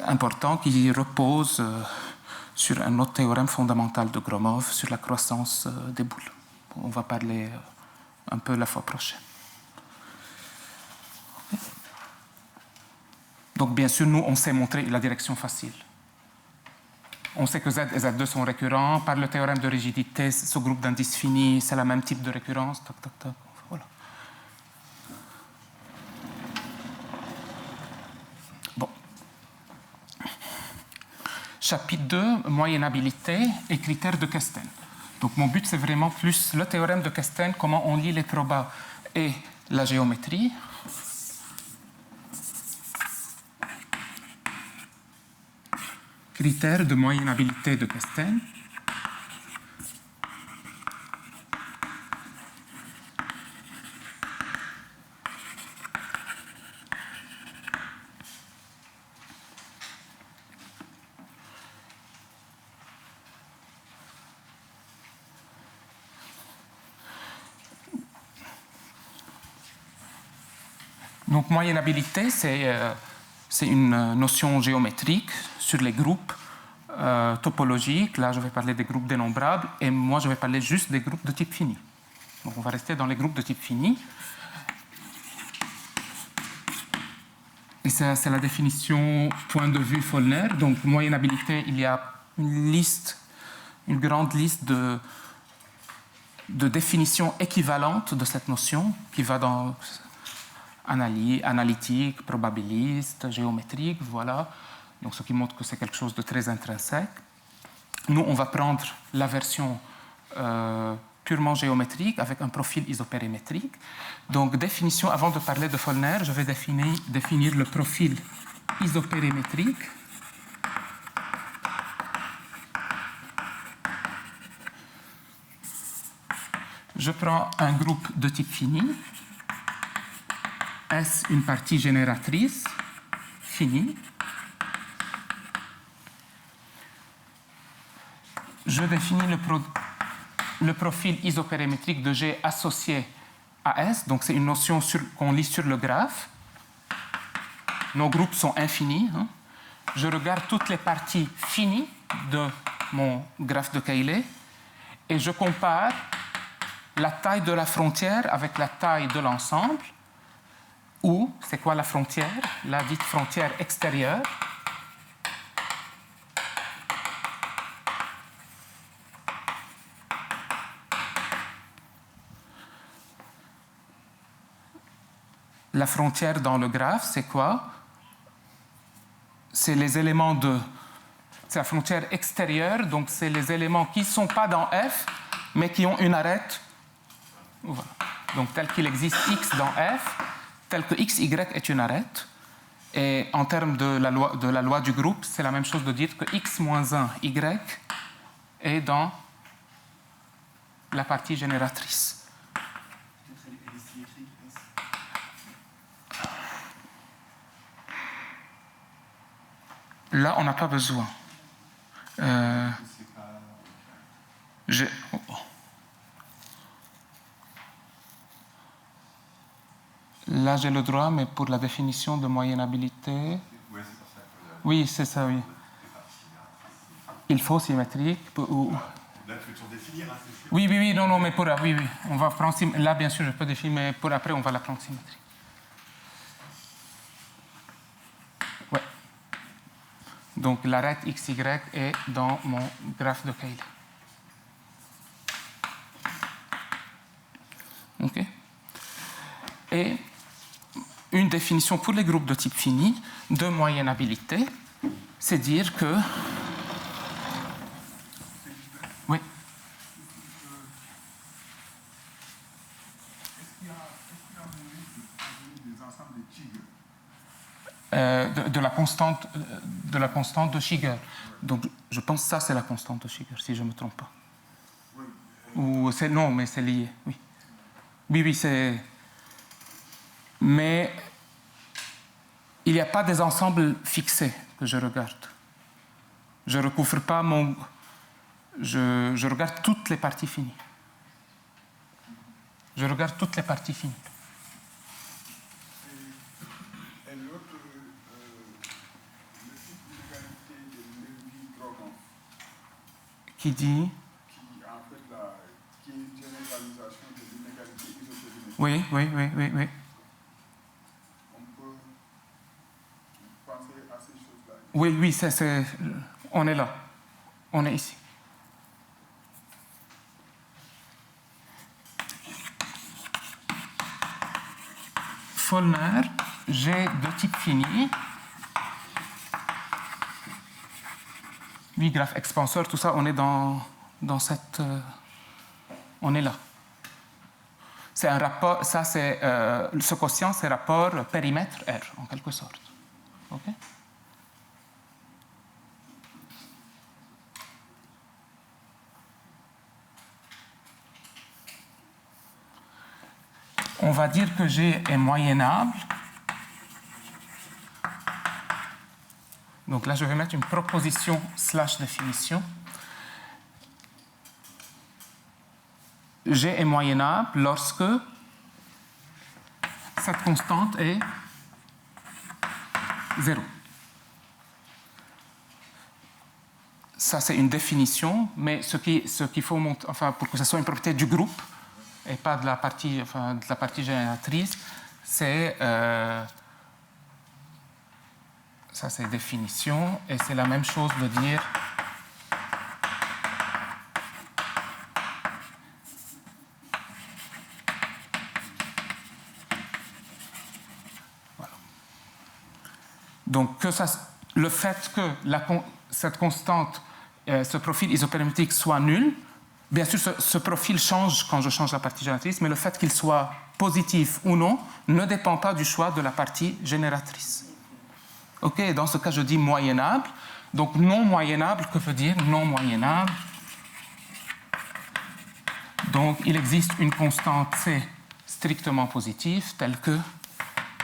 important qui repose sur un autre théorème fondamental de Gromov sur la croissance des boules. On va parler un peu la fois prochaine. Donc, bien sûr, nous, on sait montrer la direction facile. On sait que Z et Z2 sont récurrents. Par le théorème de rigidité, ce groupe d'indices finis, c'est le même type de récurrence. Tac, tac, tac. Voilà. Bon. Chapitre 2, moyennabilité et critères de Kesten. Donc, mon but, c'est vraiment plus le théorème de Kesten, comment on lit les probas et la géométrie. Critères de moyennabilité de Kesten. Donc, moyennabilité, c'est une notion géométrique sur les groupes topologiques. Là, je vais parler des groupes dénombrables et moi, je vais parler juste des groupes de type fini. Donc, on va rester dans les groupes de type fini. Et ça, c'est la définition point de vue Follner. Donc, moyennabilité, il y a une grande liste de définitions équivalentes de cette notion qui va dans analytique, probabiliste, géométrique, voilà. Donc, ce qui montre que c'est quelque chose de très intrinsèque. Nous, on va prendre la version purement géométrique avec un profil isopérimétrique. Donc, définition, avant de parler de Follner, je vais définir le profil isopérimétrique. Je prends un groupe de type fini. S, une partie génératrice finie. Je définis le profil isopérimétrique de G associé à S. Donc, c'est une notion qu'on lit sur le graphe. Nos groupes sont infinis. Hein. Je regarde toutes les parties finies de mon graphe de Cayley et je compare la taille de la frontière avec la taille de l'ensemble. Ou, c'est quoi la frontière? La dite frontière extérieure. La frontière dans le graphe, c'est quoi? C'est les éléments de... C'est la frontière extérieure, donc c'est les éléments qui ne sont pas dans F, mais qui ont une arête. Voilà. Donc, tel qu'il existe X dans F, tel que XY est une arête. Et en termes de la loi du groupe, c'est la même chose de dire que X moins 1, Y est dans la partie génératrice. Là, on n'a pas besoin. Là, j'ai le droit, mais pour la définition de moyennabilité... Oui, c'est ça, oui. Il faut symétrique. Là, tu veux toujours définir, hein, c'est sûr. Oui, non, mais pour... Oui, on va prendre... Là, bien sûr, je peux définir, mais pour après, on va la prendre symétrique. Ouais. Donc, l'arête XY est dans mon graphe de Cayley. OK. Et une définition pour les groupes de type fini de moyennabilité, c'est dire que... Oui. Est-ce qu'il y a moyen de des ensembles de Cheeger? De la constante de Shiger. Donc, je pense que ça, c'est la constante de Shiger, si je ne me trompe pas. Oui. Ou non, mais c'est lié, oui. Oui, c'est... Mais il n'y a pas des ensembles fixés que je regarde. Je ne recouvre pas mon... Je regarde toutes les parties finies. Je regarde toutes les parties finies. Et l'autre, le type d'inégalité de Levi-Stroganov, Qui dit qui en fait qui est une généralisation de l'inégalité isothélique. Oui. On peut penser à ces choses-là. Oui, on est là. On est ici. Follner, G de type fini. Oui, graphe expanseur, tout ça, on est dans cette... on est là. C'est un rapport, ça c'est... ce quotient, c'est rapport périmètre R, en quelque sorte. OK? On va dire que G est moyennable. Donc là, je vais mettre une proposition / définition. G est moyennable lorsque cette constante est 0. Ça, c'est une définition, mais ce qu'il faut montrer, enfin, pour que ce soit une propriété du groupe, et pas de la partie, génératrice, c'est ça c'est définition, et c'est la même chose de dire voilà. Donc le fait que cette constante, ce profil isopérimétrique soit nul. Bien sûr, ce profil change quand je change la partie génératrice, mais le fait qu'il soit positif ou non ne dépend pas du choix de la partie génératrice. OK, dans ce cas, je dis moyennable. Donc, non moyennable, que veut dire non moyennable? Donc, il existe une constante C strictement positive, telle que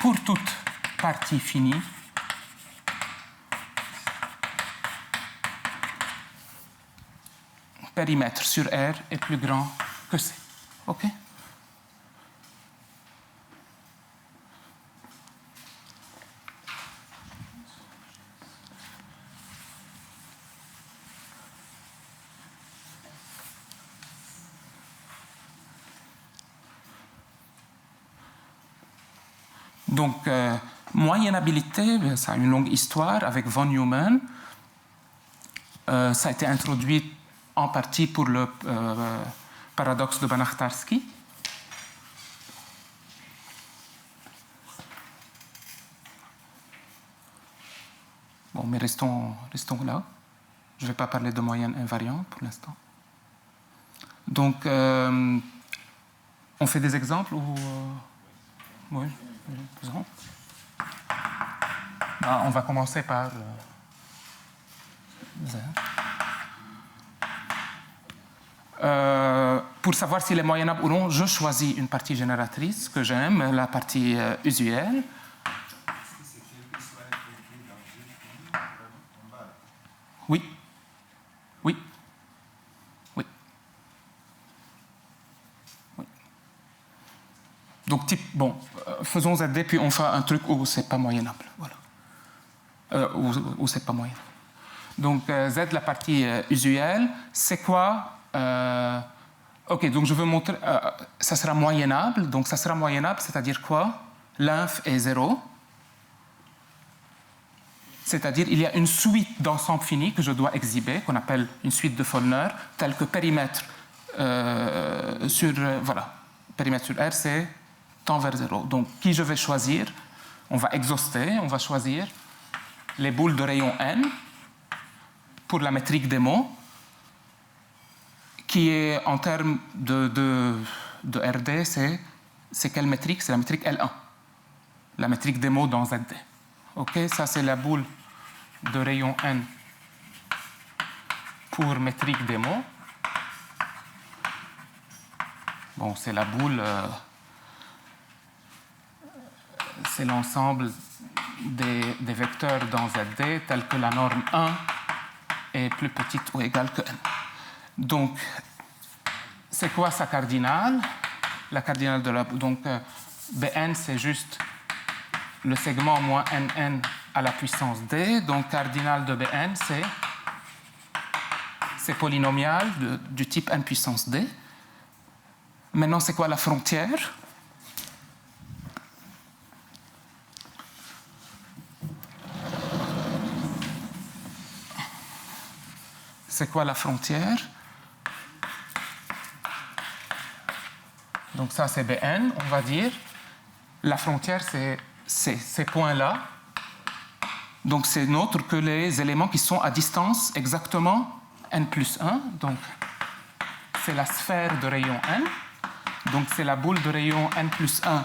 pour toute partie finie, périmètre sur R est plus grand que C. OK? Donc, moyennabilité, ça a une longue histoire avec von Neumann. Ça a été introduit en partie pour le paradoxe de Banach-Tarski. Bon, mais restons là. Je ne vais pas parler de moyenne invariante pour l'instant. Donc, on fait des exemples ou oui, faisons. On va commencer par pour savoir s'il est moyennable ou non, je choisis une partie génératrice que j'aime, la partie usuelle. Oui. Donc, faisons ZD, puis on fait un truc où c'est pas moyennable. Voilà. Où c'est pas moyennable. Donc, Z, la partie usuelle, c'est quoi? OK, donc je veux montrer... ça sera moyennable. Donc, ça sera moyennable, c'est-à-dire quoi? L'inf est 0. C'est-à-dire il y a une suite d'ensembles finis que je dois exhiber, qu'on appelle une suite de Follner, telle que périmètre périmètre sur R, c'est tend vers 0. Donc, qui je vais choisir? On va exhauster, on va choisir les boules de rayon n pour la métrique des mots, qui est en termes de RD, c'est quelle métrique? C'est la métrique L1, la métrique des mots dans ZD. OK, ça c'est la boule de rayon n pour métrique des mots. Bon, c'est la boule, c'est l'ensemble des vecteurs dans ZD tels que la norme 1 est plus petite ou égale que n. Donc, c'est quoi sa cardinale? la cardinale de la... Donc, Bn, c'est juste le segment moins Nn à la puissance d. Donc, cardinale de Bn, c'est polynomial du type n puissance d. Maintenant, c'est quoi la frontière? C'est quoi la frontière? Donc ça, c'est Bn, on va dire. La frontière, c'est ces points-là. Donc c'est n'autre que les éléments qui sont à distance exactement n plus 1. Donc c'est la sphère de rayon n. Donc c'est la boule de rayon n plus 1.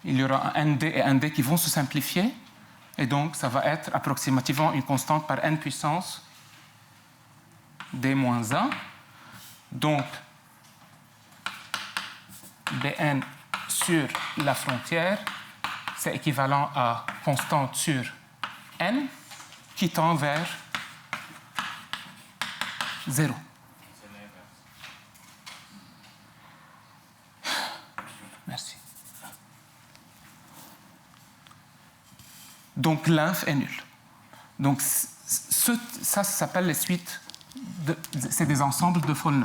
Il y aura un nd et un d qui vont se simplifier. Et donc, ça va être approximativement une constante par n puissance d-1. Donc, Bn sur la frontière, c'est équivalent à constante sur n qui tend vers 0. Merci. Donc l'inf est nul. Donc ça s'appelle les suites, c'est des ensembles de Follner.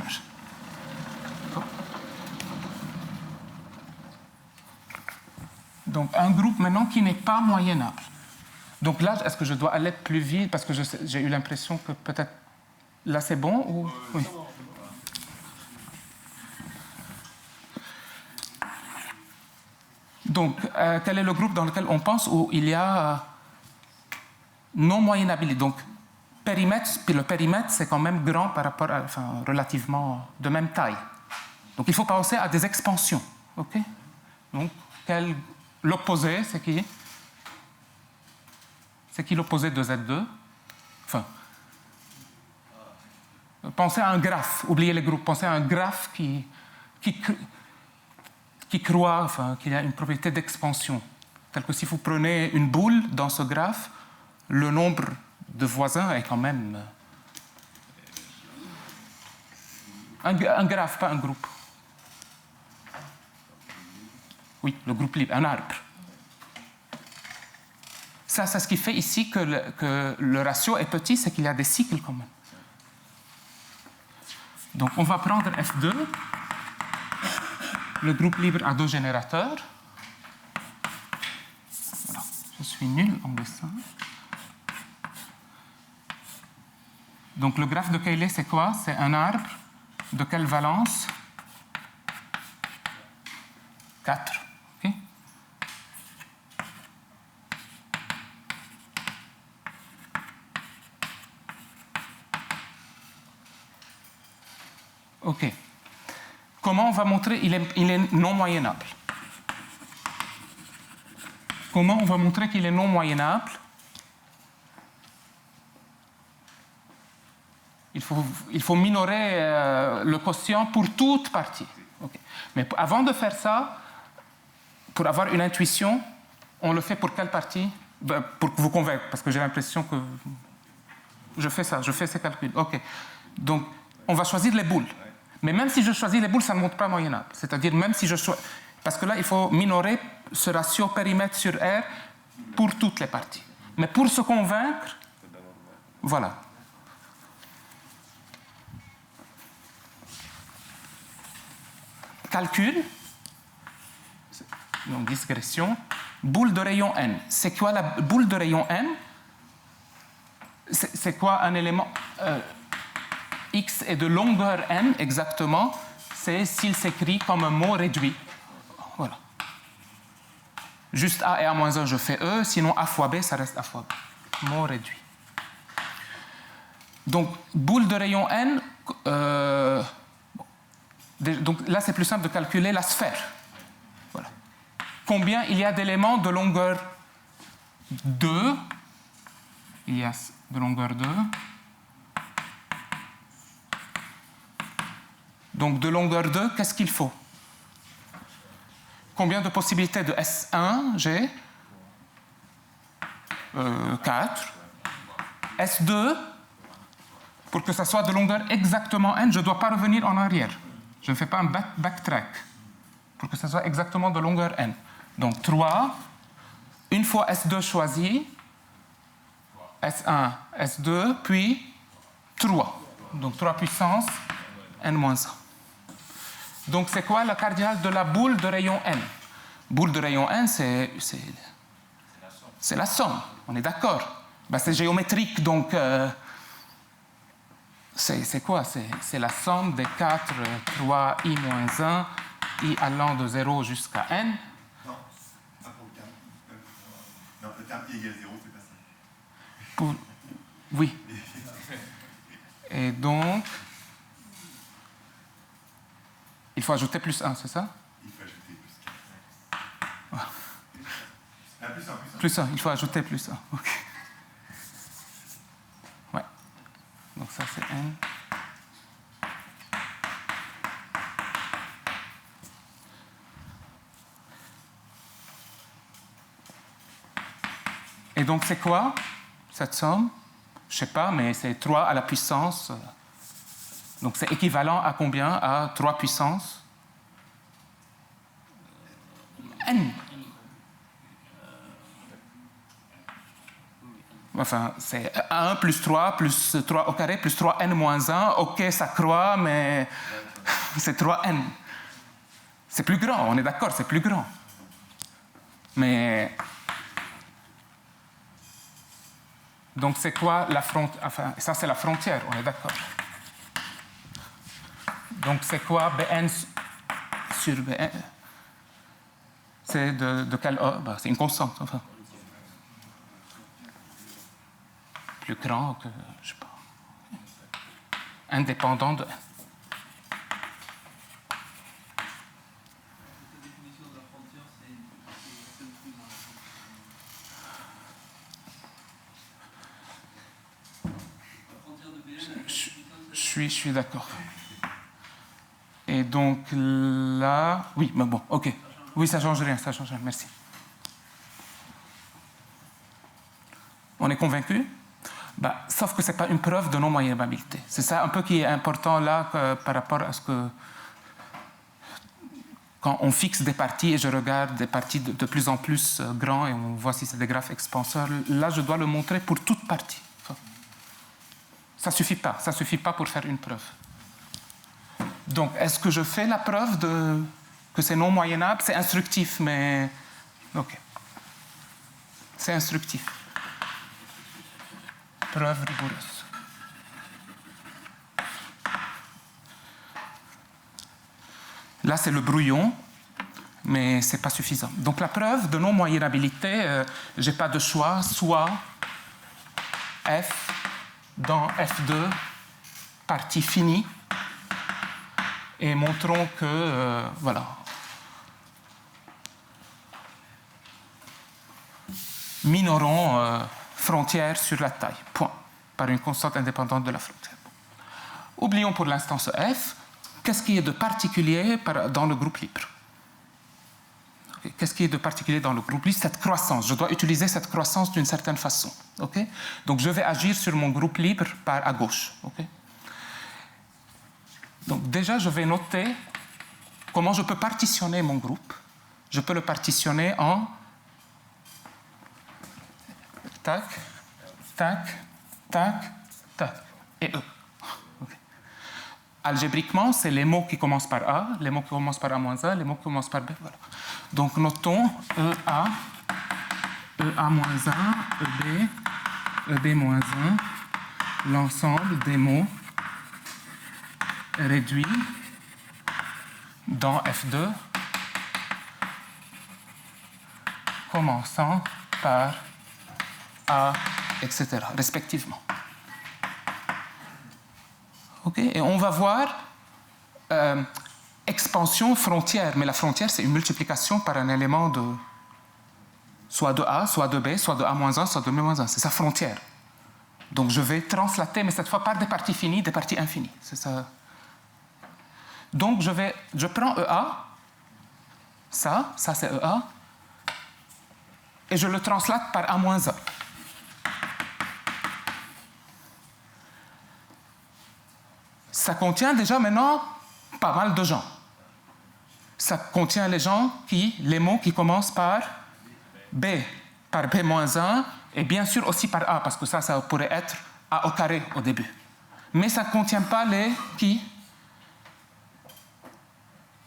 Donc un groupe maintenant qui n'est pas moyennable. Donc là, est-ce que je dois aller plus vite parce que j'ai eu l'impression que peut-être là c'est bon ou oui. Donc, quel est le groupe dans lequel on pense où il y a non-moyennabilité? Donc, périmètre, puis le périmètre, c'est quand même grand par rapport à, enfin, relativement de même taille. Donc, il faut penser à des expansions. OK? Donc, l'opposé, c'est qui? C'est qui l'opposé de Z2? Enfin, pensez à un graphe. Oubliez les groupes. Pensez à un graphe qui croît, enfin, qu'il y a une propriété d'expansion. Tel que si vous prenez une boule dans ce graphe, le nombre de voisins est quand même... Un graphe, pas un groupe. Oui, le groupe libre, un arbre. Ça, c'est ce qui fait ici que le ratio est petit, c'est qu'il y a des cycles quand même. Donc, on va prendre F2. Le groupe libre a 2 générateurs. Voilà. Je suis nul en dessin. Donc le graphe de Cayley, c'est quoi? C'est un arbre de quelle valence? 4. OK. OK. Comment on va montrer qu'il est non moyennable? Comment on va montrer qu'il est non moyennable? Il faut minorer le quotient pour toute partie. Okay. Mais avant de faire ça, pour avoir une intuition, on le fait pour quelle partie? Pour vous convaincre, parce que j'ai l'impression que je fais ces calculs. OK. Donc, on va choisir les boules. Mais même si je choisis les boules, ça ne montre pas moyennable. C'est-à-dire, même si je choisis... Parce que là, il faut minorer ce ratio périmètre sur R pour toutes les parties. Mais pour se convaincre, voilà. Calcul, donc digression, boule de rayon n. C'est quoi la boule de rayon n? C'est quoi un élément X est de longueur n exactement, c'est s'il s'écrit comme un mot réduit. Voilà. Juste A et A-1, je fais E, sinon A fois B, ça reste A fois B. Mot réduit. Donc, boule de rayon n, donc là, c'est plus simple de calculer la sphère. Voilà. Combien il y a d'éléments de longueur 2? Il y a de longueur 2. Donc de longueur 2, qu'est-ce qu'il faut? Combien de possibilités de S1 j'ai? 4. S2, pour que ça soit de longueur exactement n, je ne dois pas revenir en arrière. Je ne fais pas un backtrack. Pour que ça soit exactement de longueur n. Donc 3, une fois S2 choisi, S1, S2, puis 3. Donc 3 puissance n-1. Donc c'est quoi le cardinal de la boule de rayon n? Boule de rayon n, c'est la somme, on est d'accord. Ben, c'est géométrique, donc c'est quoi? C'est la somme des 4, 3, i-1, i allant de 0 jusqu'à n. Non, ça pour le terme i. Non, le terme i égale 0, c'est pas ça. Oui. Et donc, il faut ajouter plus 1, c'est ça? Il faut ajouter plus 4. Ah, plus 1, plus 1. Plus 1, il faut ajouter plus 1. OK. Ouais. Donc ça, c'est n. Et donc, c'est quoi, cette somme? Je ne sais pas, mais c'est 3 à la puissance. Donc, c'est équivalent à combien? À 3 puissance n. Enfin, c'est 1 plus 3 plus 3 au carré plus 3n moins 1. OK, ça croît, mais c'est 3n. C'est plus grand, on est d'accord, c'est plus grand. Mais... Donc, c'est quoi la frontière? Enfin, ça, c'est la frontière, on est d'accord. Donc, c'est quoi Bn sur Bn? C'est de quel ordre? Ben, c'est une constante, enfin. Plus grand que, je ne sais pas, indépendant de n. Je suis d'accord. Et donc là... Oui, mais bon, OK. Oui, ça ne change rien, merci. On est convaincu? Bah, sauf que ce n'est pas une preuve de non-moyenabilité. C'est ça un peu qui est important là par rapport à ce que... Quand on fixe des parties et je regarde des parties de plus en plus grands et on voit si c'est des graphes expanseurs, là, je dois le montrer pour toute partie. Ça ne suffit pas pour faire une preuve. Donc, est-ce que je fais la preuve que c'est non moyennable? C'est instructif, mais... OK. C'est instructif. Preuve rigoureuse. Là, c'est le brouillon, mais ce n'est pas suffisant. Donc, la preuve de non-moyennabilité, je n'ai pas de choix, soit F dans F2, partie finie, et montrons que, voilà, minorons frontière sur la taille, point, par une constante indépendante de la frontière. Oublions pour l'instant ce F. Qu'est-ce qui est de particulier dans le groupe libre? Okay. Qu'est-ce qui est de particulier dans le groupe libre? Cette croissance. Je dois utiliser cette croissance d'une certaine façon. Okay? Donc, je vais agir sur mon groupe libre à gauche. Okay? Donc, déjà, je vais noter comment je peux partitionner mon groupe. Je peux le partitionner en tac, tac, tac, tac et E. Okay. Algébriquement, c'est les mots qui commencent par A, les mots qui commencent par A-1, les mots qui commencent par B. Voilà. Donc, notons EA, EA-1, EB, EB-1, l'ensemble des mots réduits dans F2, commençant par A, etc., respectivement. OK? Et on va voir expansion frontière, mais la frontière, c'est une multiplication par un élément de soit de A, soit de B, soit de A-1, soit de B-1. C'est sa frontière. Donc je vais translater, mais cette fois par des parties finies, des parties infinies. C'est ça. Donc, je prends EA, ça c'est EA, et je le translate par A-1. Ça contient déjà maintenant pas mal de gens. Ça contient les mots qui commencent par B, par B-1, et bien sûr aussi par A, parce que ça pourrait être A au carré au début. Mais ça ne contient pas les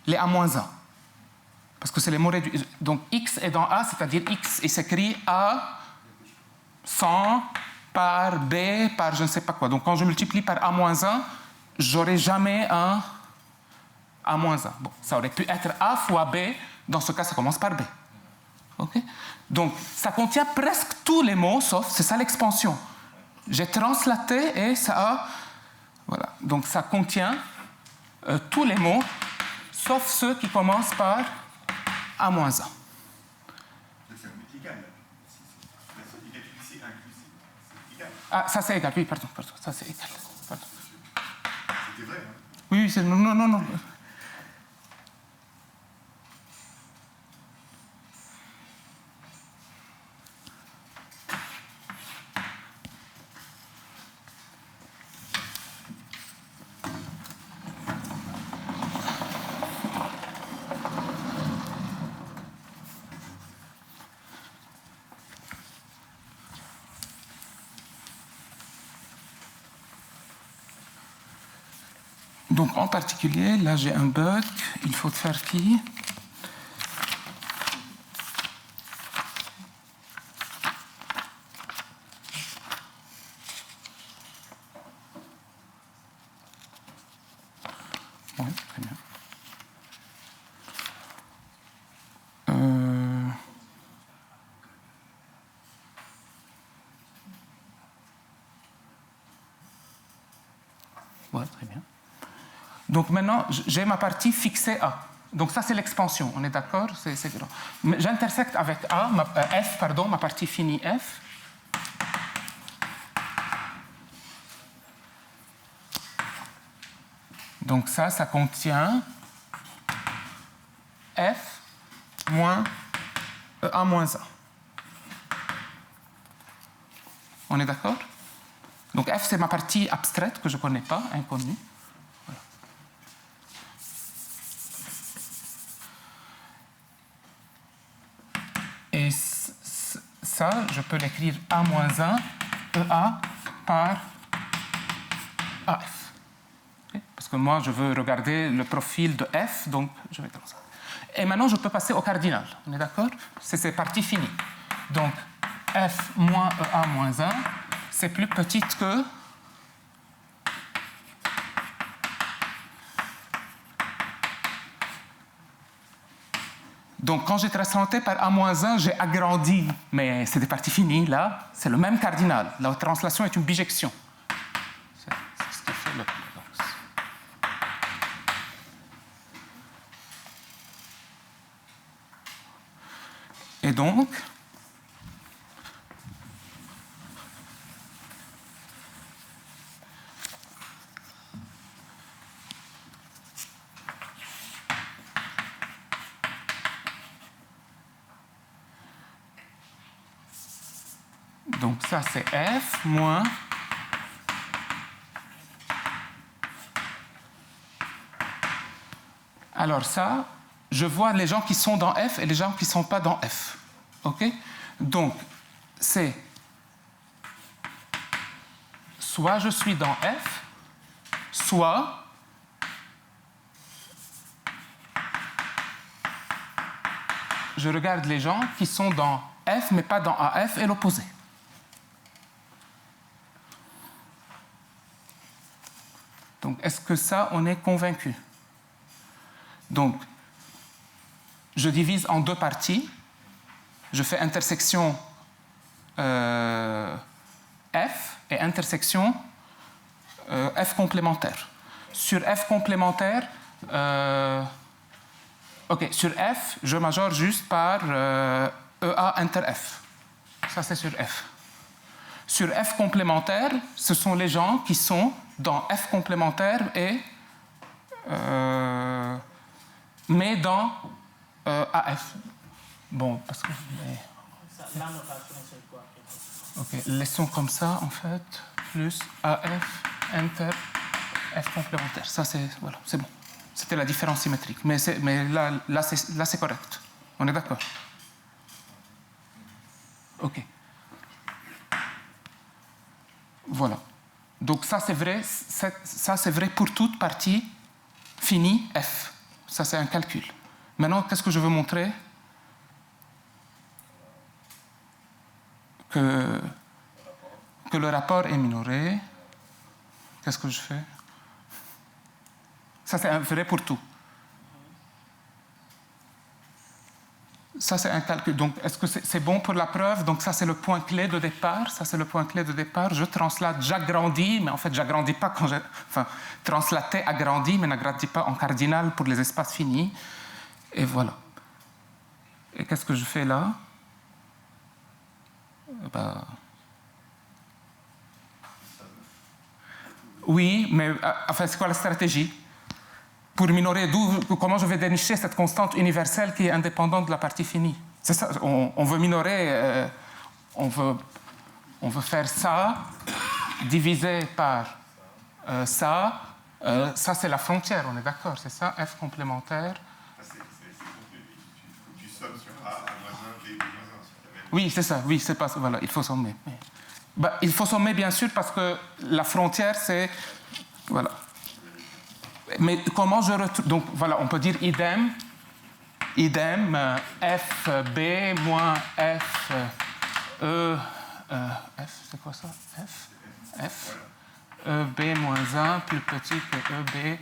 A-1. Parce que c'est les mots réduits. Donc X est dans A, c'est-à-dire X, il s'écrit A 100 par B par je ne sais pas quoi. Donc quand je multiplie par A-1, j'aurai jamais un A-1. Bon, ça aurait pu être A fois B, dans ce cas ça commence par B. Okay? Donc ça contient presque tous les mots, sauf, c'est ça l'expansion. J'ai translaté et ça a... Voilà. Donc ça contient tous les mots, sauf ceux qui commencent par A-1. C'est égal. C'est égal ici, inclusif. C'est égal. Ah, ça c'est égal, oui, pardon. Ça c'est égal. Pardon. C'était vrai, hein? Oui, c'est... Non. Donc en particulier, là j'ai un bug, il faut faire qui? Oui, très bien. Ouais, très bien. Donc maintenant, j'ai ma partie fixée A. Donc ça, c'est l'expansion, on est d'accord? J'intersecte avec A, F, ma partie finie F. Donc ça contient F moins A moins 1. On est d'accord? Donc F, c'est ma partie abstraite que je ne connais pas, inconnue. Voilà. Et ça, je peux l'écrire A moins 1, EA par AF. Okay? Parce que moi, je veux regarder le profil de F, donc je vais comme ça. Et maintenant, je peux passer au cardinal. On est d'accord? C'est ces parties finies. Donc, F moins EA moins 1, c'est plus petite que donc quand j'ai translaté par A-1, j'ai agrandi, mais c'est des parties finies, là, c'est le même cardinal. La translation est une bijection. C'est ce qui fait le paradoxe. Et donc, ça c'est F moins alors ça, je vois les gens qui sont dans F et les gens qui ne sont pas dans F. OK? Donc, c'est soit je suis dans F, soit je regarde les gens qui sont dans F mais pas dans AF et l'opposé. Donc, est-ce que ça, on est convaincu? Donc, je divise en deux parties. Je fais intersection F et intersection F complémentaire. Sur F complémentaire, sur F, je majore juste par EA inter F. Ça, c'est sur F. Sur F complémentaire, ce sont les gens qui sont dans F complémentaire et mais dans AF. Bon, parce que... La notation, c'est quoi? Ok, laissons comme ça, en fait, plus AF, Enter, F complémentaire. Ça, c'est voilà, c'est bon. C'était la différence symétrique. Mais là c'est correct. On est d'accord? Ok. Voilà. Donc ça c'est vrai pour toute partie finie F. Ça c'est un calcul. Maintenant, qu'est-ce que je veux montrer? Que le rapport est minoré. Qu'est-ce que je fais? Ça c'est vrai pour tout. Ça, c'est un calcul. Donc, est-ce que c'est bon pour la preuve? Donc, ça, c'est le point clé de départ. Ça, c'est le point clé de départ. Je translate, j'agrandis, mais en fait, j'agrandis pas quand enfin, translater agrandit, mais n'agrandit pas en cardinal pour les espaces finis. Et voilà. Et qu'est-ce que je fais là? Oui, mais enfin, c'est quoi la stratégie? Pour minorer, comment je vais dénicher cette constante universelle qui est indépendante de la partie finie? C'est ça, on veut minorer, on veut faire ça divisé par ça. Ça, c'est la frontière, on est d'accord, c'est ça, F complémentaire. C'est complet. Il faut que tu sommes sur A, moins 1, B, moins 1. Oui, c'est ça, oui, c'est pas ça, voilà, il faut sommer. Il faut sommer, bien sûr, parce que la frontière, c'est... Voilà. Mais comment je retrouve... Donc, voilà, on peut dire idem, FB moins F, F, c'est quoi ça? F, EB moins 1 plus petit que EB.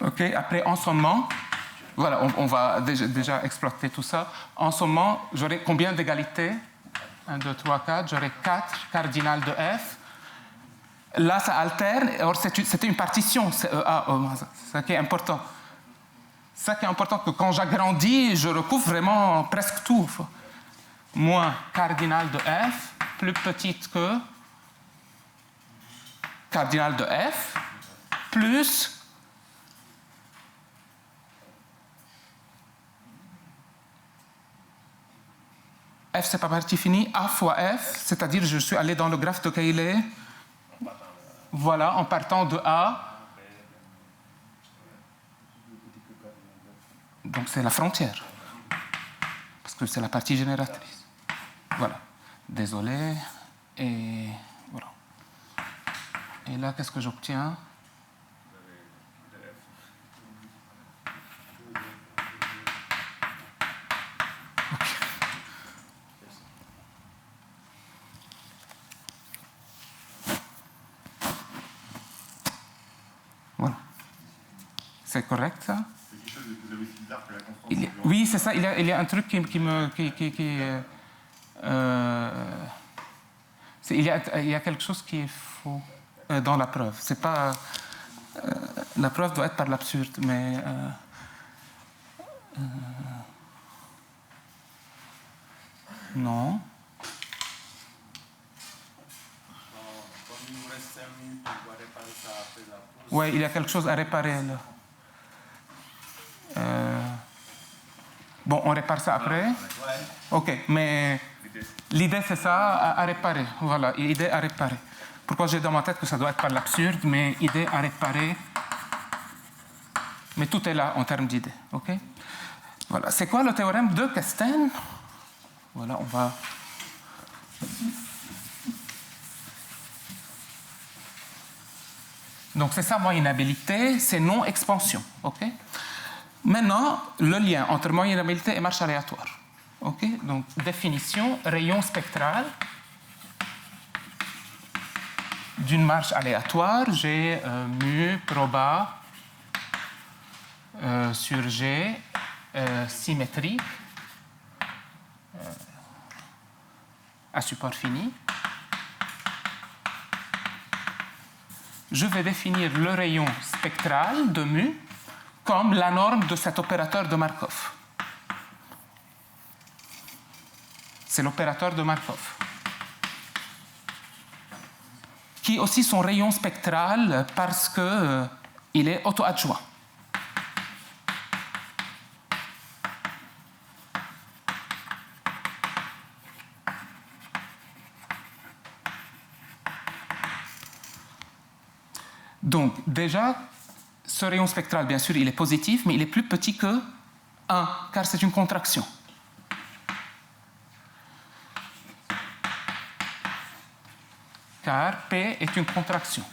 OK, après ensommement, voilà, on va déjà exploiter tout ça. Ensommement, j'aurai combien d'égalités? 1, 2, 3, 4, j'aurai 4 cardinales de F. Là, ça alterne. Or, c'était une partition, c'est EA, c'est ça qui est important. C'est ça qui est important, que quand j'agrandis, je recouvre vraiment presque tout. Moins cardinal de F, plus petite que cardinal de F, plus F, c'est pas partie finie, A fois F, c'est-à-dire je suis allé dans le graphe de Cayley. Voilà, en partant de A. Donc c'est la frontière. Parce que c'est la partie génératrice. Voilà. Désolé. Et voilà. Et là, qu'est-ce que j'obtiens? C'est correct, ça? C'est quelque chose de aussi bizarre que la constante. Oui, c'est ça. Il y a un truc il y a quelque chose qui est faux dans la preuve. C'est pas... la preuve doit être par l'absurde, mais... non. Oui, il y a quelque chose à réparer là. Bon, on répare ça après. Ok, mais l'idée c'est ça, à réparer. Voilà, idée à réparer. Pourquoi j'ai dans ma tête que ça doit être par l'absurde, mais idée à réparer. Mais tout est là en termes d'idée. Ok. Voilà. C'est quoi le théorème de Castan? Voilà, on va. Donc c'est ça, moyenabilité, c'est non-expansion. Okay? Maintenant, le lien entre moyenabilité et marche aléatoire. Okay? Donc définition, rayon spectral d'une marche aléatoire, G mu proba sur G symétrique à support fini. Je vais définir le rayon spectral de mu comme la norme de cet opérateur de Markov. C'est l'opérateur de Markov. qui est aussi son rayon spectral parce qu'il est auto-adjoint. Donc, déjà, ce rayon spectral, bien sûr, il est positif, mais il est plus petit que 1, car c'est une contraction. Car P est une contraction.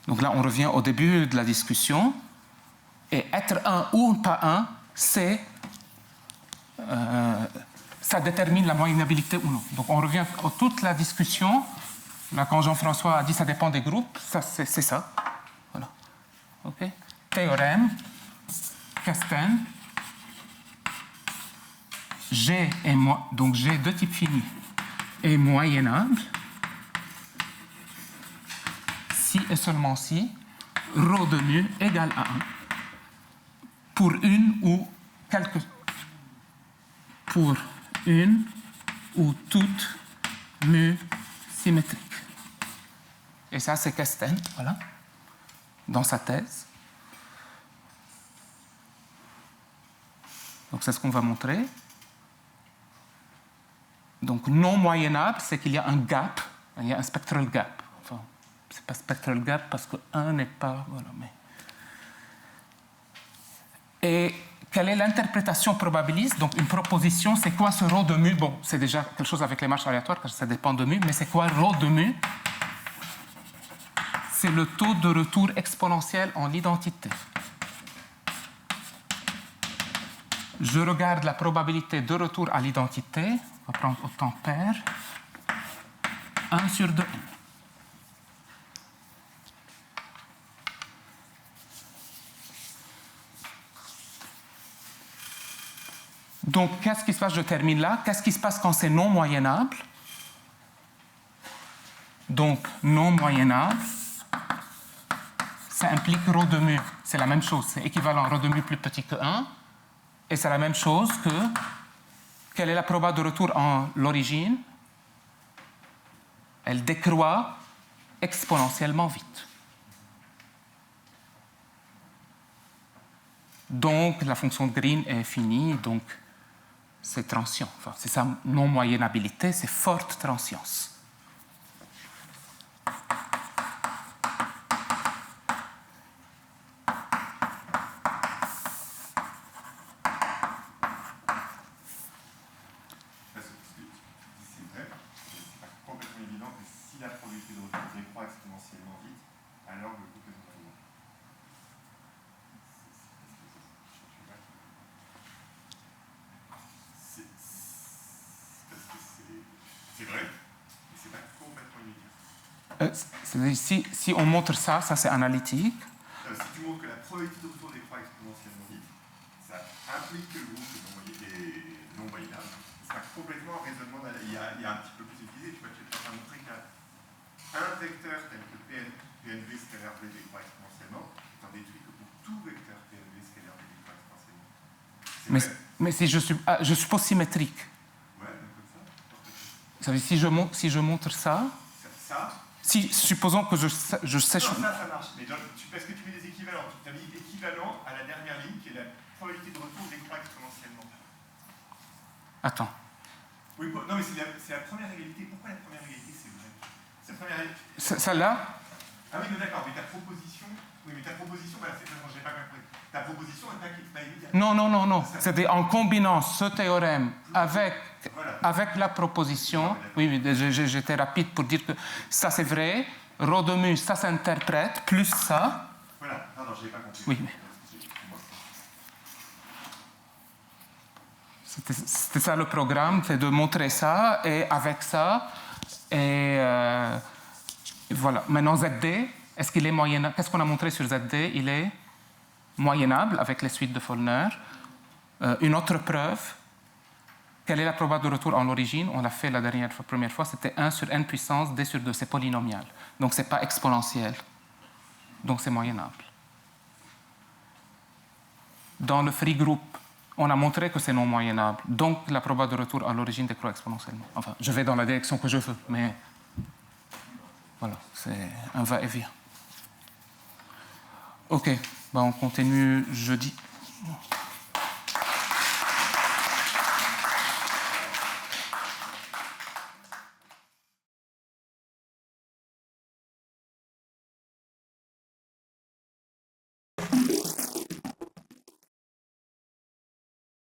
Donc là, on revient au début de la discussion. Et être 1 ou pas 1, c'est... ça détermine la moyennabilité ou non. Donc on revient à toute la discussion. Là, quand Jean-François a dit ça dépend des groupes, ça, c'est ça. Voilà. Okay. Théorème, Castan, G est donc G de type fini est moyennable si et seulement si ρ de mu égale à 1 pour une ou toute mu symétrique. Et ça, c'est Castan, voilà, dans sa thèse. Donc, c'est ce qu'on va montrer. Donc, non moyennable, c'est qu'il y a un gap, il y a un spectral gap. Enfin, c'est pas spectral gap parce que 1 n'est pas... Voilà, mais... Et quelle est l'interprétation probabiliste? Donc, une proposition, c'est quoi ce ρ de mu? Bon, c'est déjà quelque chose avec les marches aléatoires, car ça dépend de mu, mais c'est quoi ρ de mu? C'est le taux de retour exponentiel en identité. Je regarde la probabilité de retour à l'identité. On va prendre au temps pair. 1 sur 2n. Donc, qu'est-ce qui se passe? Je termine là. Qu'est-ce qui se passe quand c'est non moyennable? Donc, non moyennable, ça implique ρ de mu. C'est la même chose. C'est équivalent à ρ de mu plus petit que 1. Et c'est la même chose que... Quelle est la proba de retour en l'origine? Elle décroît exponentiellement vite. Donc, la fonction de Green est finie, donc c'est transient. Enfin, c'est sa non-moyennabilité, c'est forte transience. Si on montre ça, ça c'est analytique. Si tu montres que la probabilité de retour décroît exponentiellement vite, ça implique que le groupe est non moyennable. C'est complètement un raisonnement. Il y a un petit peu plus utilisé. Tu vas montrer qu'un vecteur tel que PNV scalaire V décroît exponentiellement est en déduit que pour tout vecteur PNV scalaire V décroît exponentiellement. Mais si je suppose symétrique. Ouais, donc comme ça. Ça veut dire, si je montre ça. Supposons que je sèche... Non, ça marche. Mais parce que tu mets des équivalents. Tu as mis équivalent à la dernière ligne, qui est la probabilité de retour décroît exponentiellement. Attends. Oui, non, mais c'est la première égalité. Pourquoi la première égalité, c'est vrai? C'est la première égalité. Celle-là? Ah oui, d'accord. Mais ta proposition... Oui, mais ta proposition, voilà, j'ai pas compris. Ta proposition n'est pas immédiate. Non. C'était en combinant ce théorème avec la proposition. Oui, j'étais rapide pour dire que ça c'est vrai. Ρ de mu, ça s'interprète, plus ça. Voilà, non, je n'ai pas compris. Oui. C'était ça le programme, c'est de montrer ça, et avec ça, et voilà. Maintenant, ZD, est-ce qu'il est moyennable? Qu'est-ce qu'on a montré sur ZD? Il est moyennable avec les suites de Follner. Une autre preuve, quelle est la probabilité de retour en l'origine? On l'a fait la première fois, c'était 1 sur n puissance d sur 2, c'est polynomial. Donc ce n'est pas exponentiel. Donc c'est moyennable. Dans le free group, on a montré que c'est non moyennable. Donc, la proba de retour à l'origine décroît exponentiellement. Enfin, je vais dans la direction que je veux, mais voilà, c'est un va-et-vient. OK, on continue jeudi.